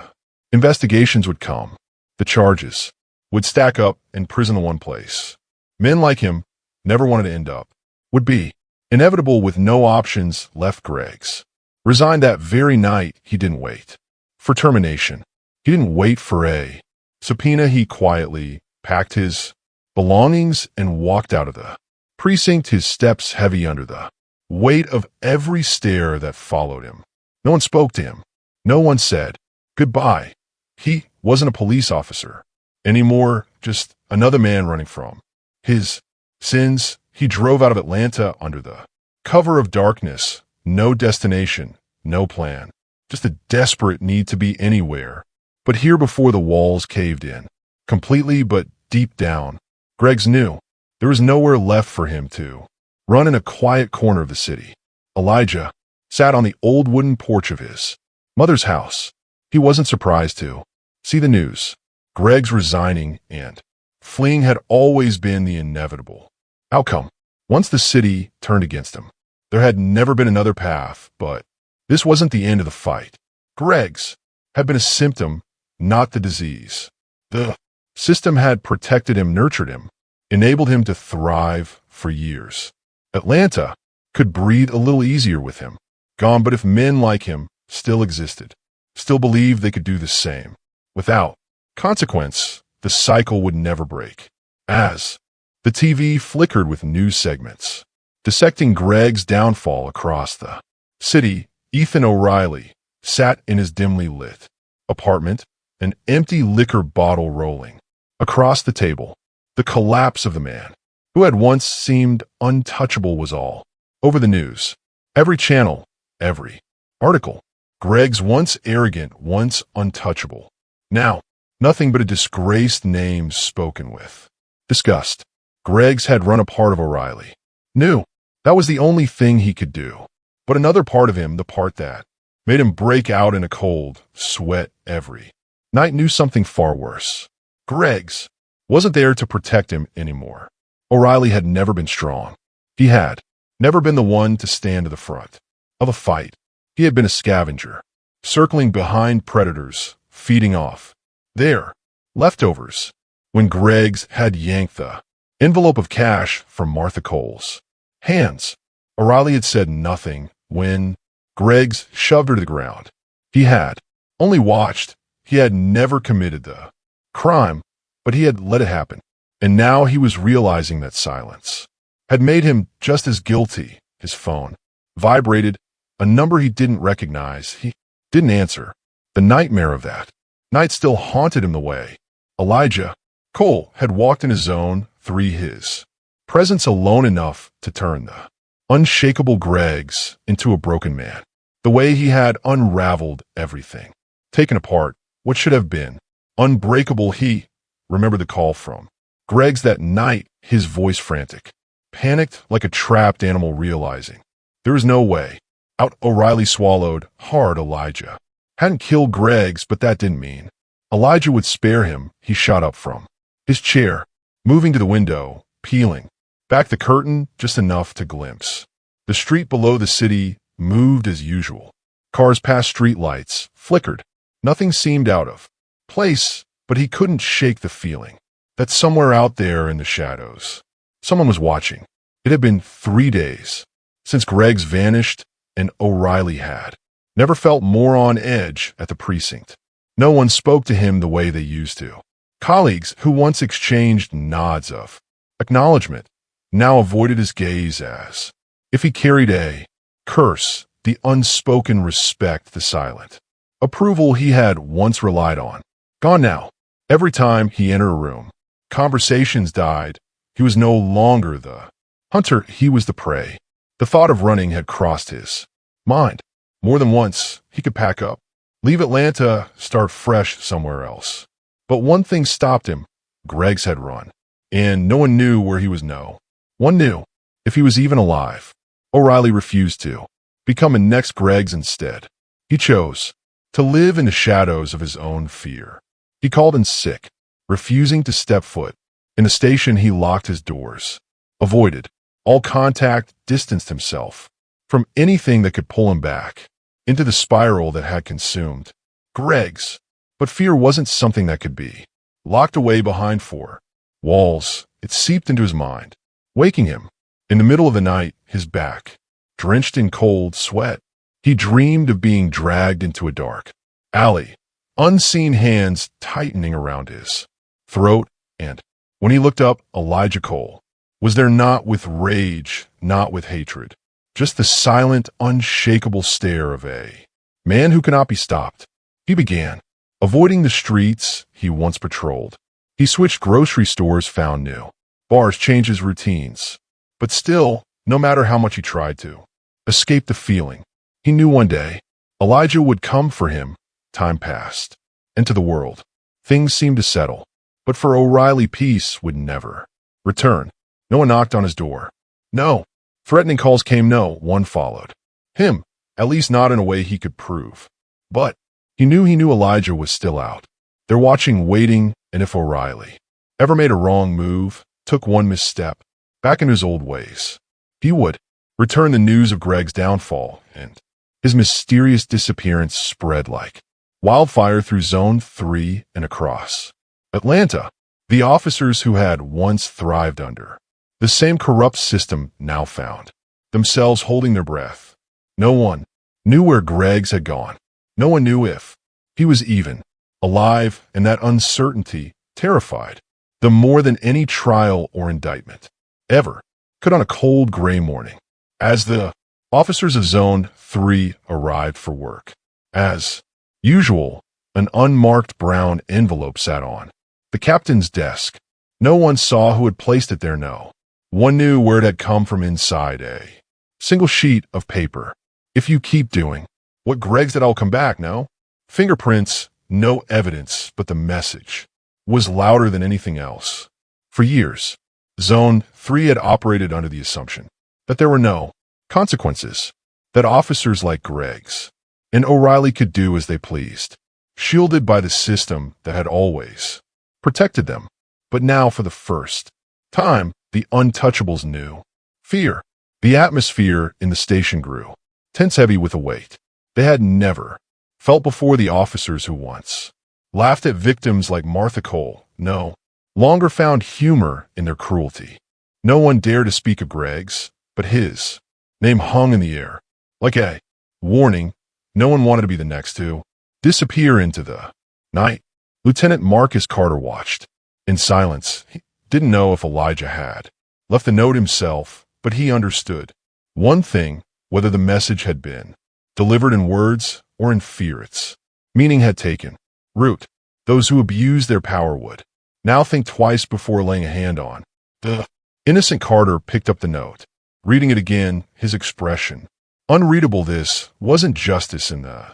investigations would come. The charges would stack up and prison the one place men like him never wanted to end up would be inevitable. With no options left, Greggs resigned that very night. He didn't wait for termination. He didn't wait for a subpoena. He quietly packed his belongings and walked out of the precinct, his steps heavy under the weight of every stare that followed him. No one spoke to him. No one said goodbye. He wasn't a police officer anymore, just another man running from his sins. He drove out of Atlanta under the cover of darkness. No destination, no plan, just a desperate need to be anywhere but here before the walls caved in completely. But deep down, Greggs knew there was nowhere left for him to run. In a quiet corner of the city, Elijah sat on the old wooden porch of his mother's house. He wasn't surprised to see the news. Greggs resigning and fleeing had always been the inevitable outcome. Once the city turned against him, there had never been another path. But this wasn't the end of the fight. Greggs had been a symptom, not the disease. The system had protected him, nurtured him, enabled him to thrive for years. Atlanta could breathe a little easier with him gone. But if men like him still existed, still believed they could do the same without consequence, the cycle would never break. As the TV flickered with news segments dissecting Greg's downfall across the city, Ethan O'Reilly sat in his dimly lit apartment, an empty liquor bottle rolling across the table. The collapse of the man who had once seemed untouchable was all over the news. Every channel, every article. Greg's once arrogant, once untouchable. Now, nothing but a disgraced name spoken with disgust. Greggs had run a part of O'Reilly. Knew that was the only thing he could do. But another part of him, the part that made him break out in a cold sweat every night, knew something far worse. Greggs wasn't there to protect him anymore. O'Reilly had never been strong. He had never been the one to stand to the front of a fight. He had been a scavenger, circling behind predators, feeding off their leftovers. When Greggs had yanked the envelope of cash from Martha Cole's hands, O'Reilly had said nothing. When Greggs shoved her to the ground, he had only watched. He had never committed the crime, but he had let it happen. And now he was realizing that silence had made him just as guilty. His phone vibrated, a number he didn't recognize. He didn't answer. The nightmare of that night still haunted him the way Elijah Cole had walked in his Zone 3, his presence alone enough to turn the unshakable Greggs into a broken man. The way he had unraveled everything, taken apart what should have been unbreakable. He remembered the call from Greggs that night, his voice frantic, panicked like a trapped animal realizing there was no way out. O'Reilly swallowed hard. Elijah hadn't killed Greggs, but that didn't mean Elijah would spare him. He shot up from his chair, moving to the window, peeling back the curtain just enough to glimpse the street below. The city moved as usual. Cars passed, street lights flickered. Nothing seemed out of place, but he couldn't shake the feeling that somewhere out there in the shadows, someone was watching. It had been 3 days since Greggs vanished, and O'Reilly had never felt more on edge at the precinct. No one spoke to him the way they used to. Colleagues who once exchanged nods of acknowledgement now avoided his gaze as if he carried a curse, the unspoken respect, the silent approval he had once relied on. Gone now. Every time he entered a room, conversations died. He was no longer the hunter, he was the prey. The thought of running had crossed his mind. More than once, he could pack up, leave Atlanta, start fresh somewhere else. But one thing stopped him. Greggs had run, and no one knew where he was. No one knew if he was even alive. O'Reilly refused to become a next Greggs. Instead, he chose to live in the shadows of his own fear. He called in sick, refusing to step foot. In the station, he locked his doors, avoided all contact, distanced himself from anything that could pull him back into the spiral that had consumed Greggs. But fear wasn't something that could be locked away behind four walls. It seeped into his mind, waking him in the middle of the night, his back drenched in cold sweat. He dreamed of being dragged into a dark alley, unseen hands tightening around his throat, and when he looked up, Elijah Cole was there, not with rage, not with hatred, just the silent, unshakable stare of a man who cannot be stopped. He began avoiding the streets he once patrolled. He switched grocery stores, found new bars, changed his routines. But still, no matter how much he tried to escape the feeling, he knew one day Elijah would come for him. Time passed, and to the world, things seemed to settle. But for O'Reilly, peace would never return. No one knocked on his door. No threatening calls came. No one followed him, at least not in a way he could prove. But he knew Elijah was still out there watching, waiting, and if O'Reilly ever made a wrong move, took one misstep back in his old ways, he would return. The news of Greg's downfall and his mysterious disappearance spread like wildfire through Zone 3 and across Atlanta. The officers who had once thrived under the same corrupt system now found themselves holding their breath. No one knew where Greggs had gone. No one knew if he was even alive, and that uncertainty terrified them more than any trial or indictment ever could. On a cold gray morning, as the officers of Zone 3 arrived for work, as usual, an unmarked brown envelope sat on the captain's desk. No one saw who had placed it there. No one knew where it had come from. Inside a single sheet of paper. If you keep doing what Greggs did, I'll come back. No fingerprints, no evidence, but the message was louder than anything else. For years, Zone 3 had operated under the assumption that there were no consequences, that officers like Greggs and O'Reilly could do as they pleased, shielded by the system that had always protected them. But now, for the first time, the untouchables knew fear. The atmosphere in the station grew tense, heavy with a weight they had never felt before. The officers who once laughed at victims like Martha Cole no longer found humor in their cruelty. No one dared to speak of Greggs, but his name hung in the air like a warning. No one wanted to be the next to disappear into the night. Lieutenant Marcus Carter watched in silence. He didn't know if Elijah had left the note himself, but he understood one thing: whether the message had been delivered in words or in fear, its meaning had taken root. Those who abused their power would now think twice before laying a hand on the innocent. Carter picked up the note, reading it again, his expression unreadable. This wasn't justice in the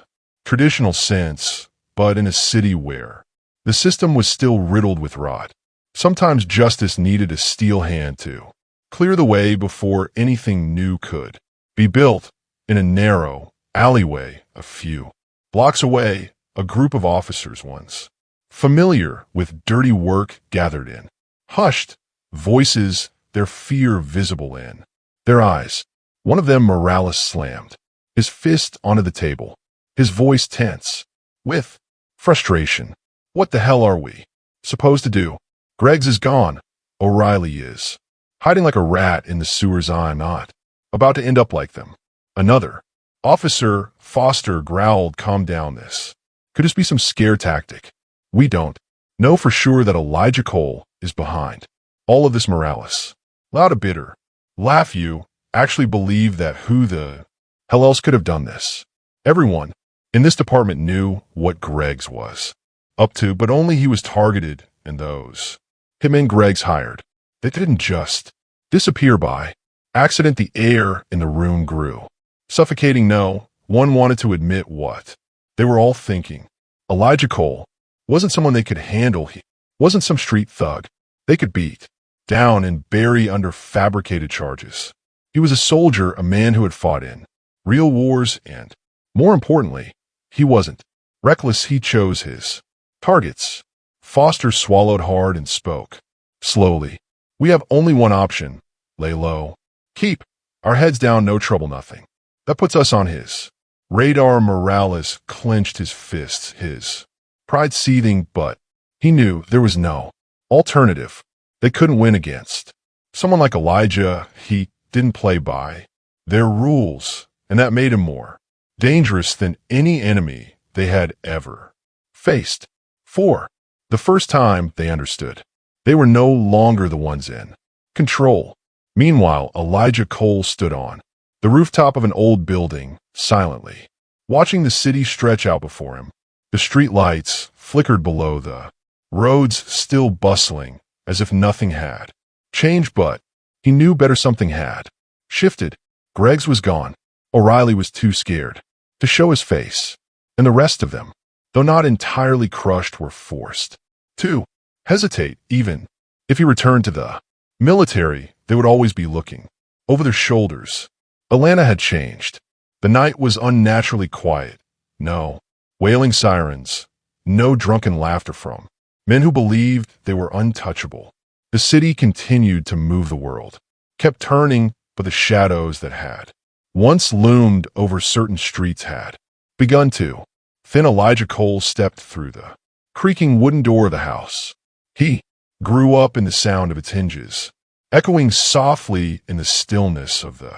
traditional sense, but in a city where the system was still riddled with rot. Sometimes justice needed a steel hand to clear the way before anything new could be built. In a narrow alleyway a few blocks away, a group of officers once familiar with dirty work gathered in hushed voices, their fear visible in their eyes. One of them, Morales, slammed his fist onto the table, his voice tense with frustration. What the hell are we supposed to do? Greggs is gone. O'Reilly is hiding like a rat in the sewers. I'm not about to end up like them. Another. Officer Foster growled, calm down. This could just be some scare tactic. We don't know for sure that Elijah Cole is behind all of this. Morales, loud a bitter laugh. You actually believe that? Who the hell else could have done this? Everyone in this department knew what Greggs was up to, but only he was targeted, and those hitmen Greggs hired, they didn't just disappear by accident. The air in the room grew suffocating. No one wanted to admit what they were all thinking. Elijah Cole wasn't someone they could handle. He wasn't some street thug they could beat down and bury under fabricated charges. He was a soldier, a man who had fought in real wars, and, more importantly, he wasn't reckless. He chose his targets. Foster swallowed hard and spoke slowly. We have only one option. Lay low. Keep our heads down. No trouble, nothing that puts us on his radar. Morales clenched his fists, his pride seething, but he knew there was no alternative. They couldn't win against someone like Elijah. He didn't play by their rules, and that made him more dangerous than any enemy they had ever faced. For the first time, they understood they were no longer the ones in control. Meanwhile, Elijah Cole stood on the rooftop of an old building, silently watching the city stretch out before him. The street lights flickered below, the roads still bustling as if nothing had changed, but he knew better. Something had shifted. Greggs was gone. O'Reilly was too scared to show his face, and the rest of them, though not entirely crushed, were forced to hesitate. Even if he returned to the military, they would always be looking over their shoulders. Atlanta had changed. The night was unnaturally quiet. No wailing sirens, no drunken laughter from men who believed they were untouchable. The city continued to move. The world kept turning, but the shadows that had once loomed over certain streets had begun to thin. Elijah Cole stepped through the creaking wooden door of the house. He grew up in the sound of its hinges, echoing softly in the stillness of the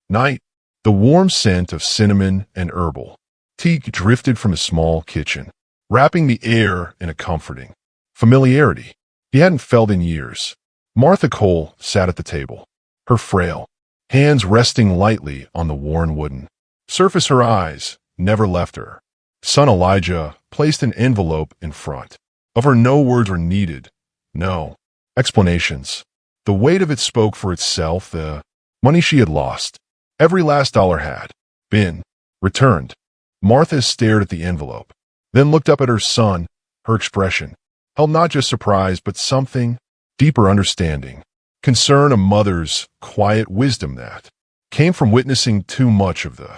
night. The warm scent of cinnamon and herbal tea drifted from a small kitchen, wrapping the air in a comforting familiarity he hadn't felt in years. Martha Cole sat at the table, her frail hands resting lightly on the worn wooden surface. Her eyes never left her son. Elijah placed an envelope in front of her. No words were needed, no explanations. The weight of it spoke for itself. The money she had lost, every last dollar, had been returned. Martha stared at the envelope, then looked up at her son. Her expression held not just surprise, but something deeper: understanding, concern, a mother's quiet wisdom that came from witnessing too much of the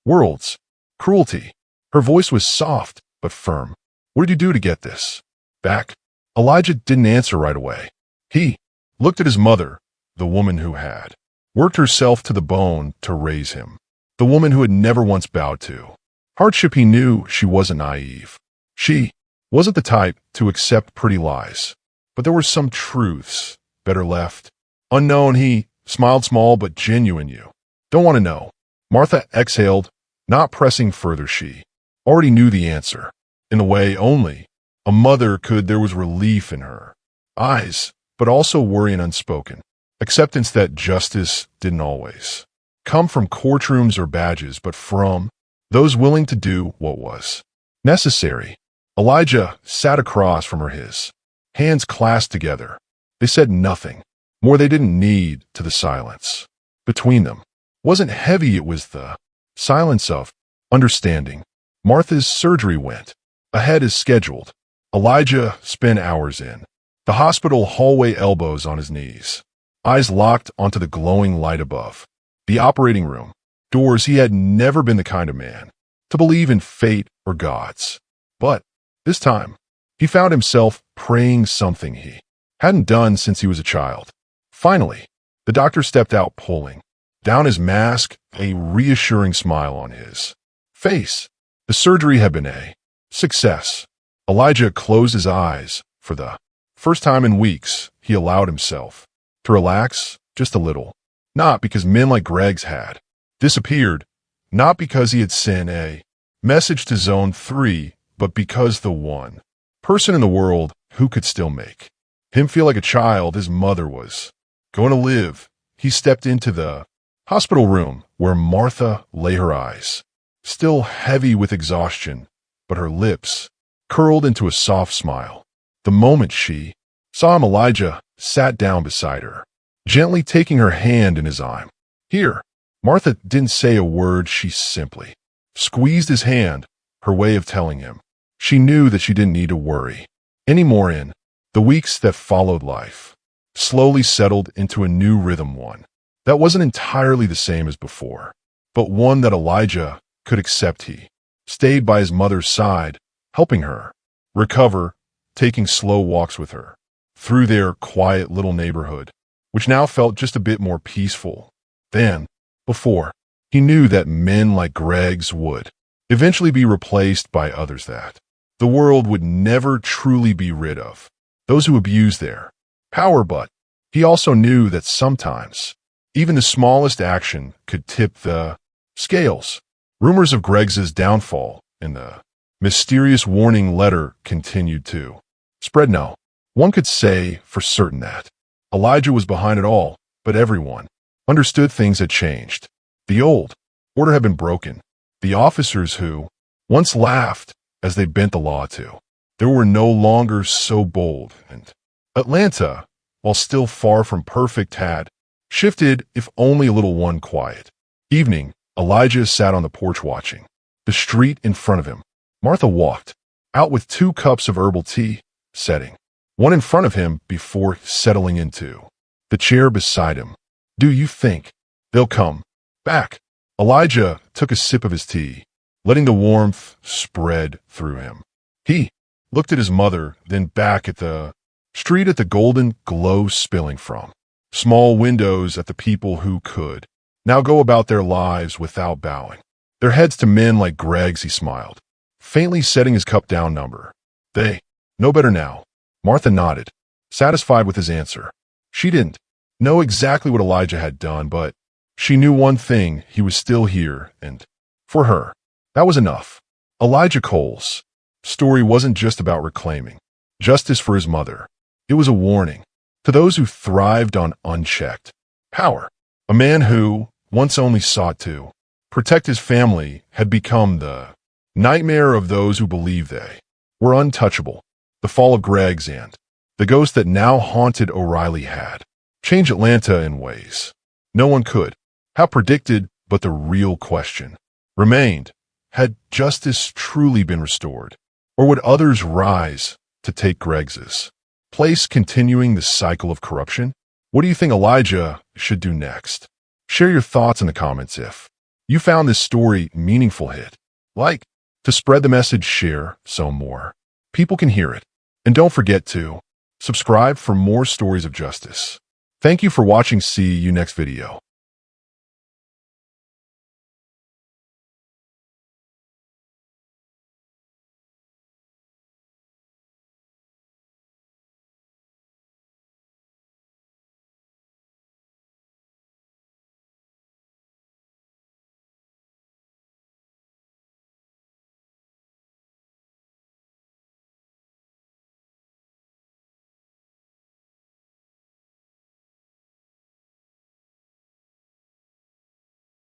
world's cruelty. Her voice was soft but firm. What did you do to get this back? Elijah didn't answer right away. He looked at his mother, the woman who had worked herself to the bone to raise him, the woman who had never once bowed to hardship. He knew she wasn't naive. She wasn't the type to accept pretty lies, but there were some truths better left unknown. He smiled, small but genuine. You don't want to know. Martha exhaled, not pressing further. She already knew the answer, in a way only a mother could. There was relief in her eyes, but also worry and unspoken acceptance that justice didn't always come from courtrooms or badges, but from those willing to do what was necessary. Elijah sat across from her, his hands clasped together. They said nothing more. They didn't need to. The silence between them wasn't heavy. It was the silence of understanding. Martha's surgery went ahead as scheduled. Elijah spent hours in the hospital hallway, elbows on his knees, eyes locked onto the glowing light above the operating room doors. He had never been the kind of man to believe in fate or gods, but this time he found himself praying, something he hadn't done since he was a child. Finally, the doctor stepped out, pulling down his mask, a reassuring smile on his face. The surgery had been a success. Elijah closed his eyes. For the first time in weeks, he allowed himself to relax, just a little. Not because men like Greg's had disappeared, not because he had sent a message to Zone 3, but because the one person in the world who could still make him feel like a child his mother was going to live. He stepped into the hospital room where Martha lay, her eyes still heavy with exhaustion, but her lips curled into a soft smile. The moment she saw him, Elijah sat down beside her, gently taking her hand in his arm. Here, Martha didn't say a word. She simply squeezed his hand, her way of telling him she knew that she didn't need to worry anymore. In the weeks that followed, life slowly settled into a new rhythm, one that wasn't entirely the same as before, but one that Elijah could accept. He stayed by his mother's side, helping her recover, taking slow walks with her through their quiet little neighborhood, which now felt just a bit more peaceful than before. He knew that men like Greg's would eventually be replaced by others, that the world would never truly be rid of those who abused their power, but he also knew that sometimes even the smallest action could tip the scales. Rumors of Greg's downfall and the mysterious warning letter continued to spread. No one could say for certain that Elijah was behind it all, but everyone understood things had changed. The old order had been broken. The officers who once laughed as they bent the law to there were no longer so bold, and Atlanta, while still far from perfect, had shifted, if only a little. One quiet evening, Elijah sat on the porch watching the street in front of him. Martha walked out with 2 cups of herbal tea, setting one in front of him before settling into the chair beside him. Do you think they'll come back? Elijah took a sip of his tea, letting the warmth spread through him. He looked at his mother, then back at the street, at the golden glow spilling from small windows, at the people who could now go about their lives without bowing their heads to men like Greg's. He smiled, faintly setting his cup down. They know better now. Martha nodded, satisfied with his answer. She didn't know exactly what Elijah had done, but she knew one thing: he was still here, and for her, that was enough. Elijah Cole's story wasn't just about reclaiming justice for his mother. It was a warning to those who thrived on unchecked power. A man who once only sought to protect his family had become the nightmare of those who believed they were untouchable. The fall of Greg's and the ghost that now haunted O'Reilly had changed Atlanta in ways no one could have predicted, but the real question remained: had justice truly been restored, or would others rise to take Greg's place, continuing the cycle of corruption? What do you think Elijah should do next? Share your thoughts in the comments. If you found this story meaningful, hit like to spread the message, share so more people can hear it. And don't forget to subscribe for more stories of justice. Thank you for watching. See you next video.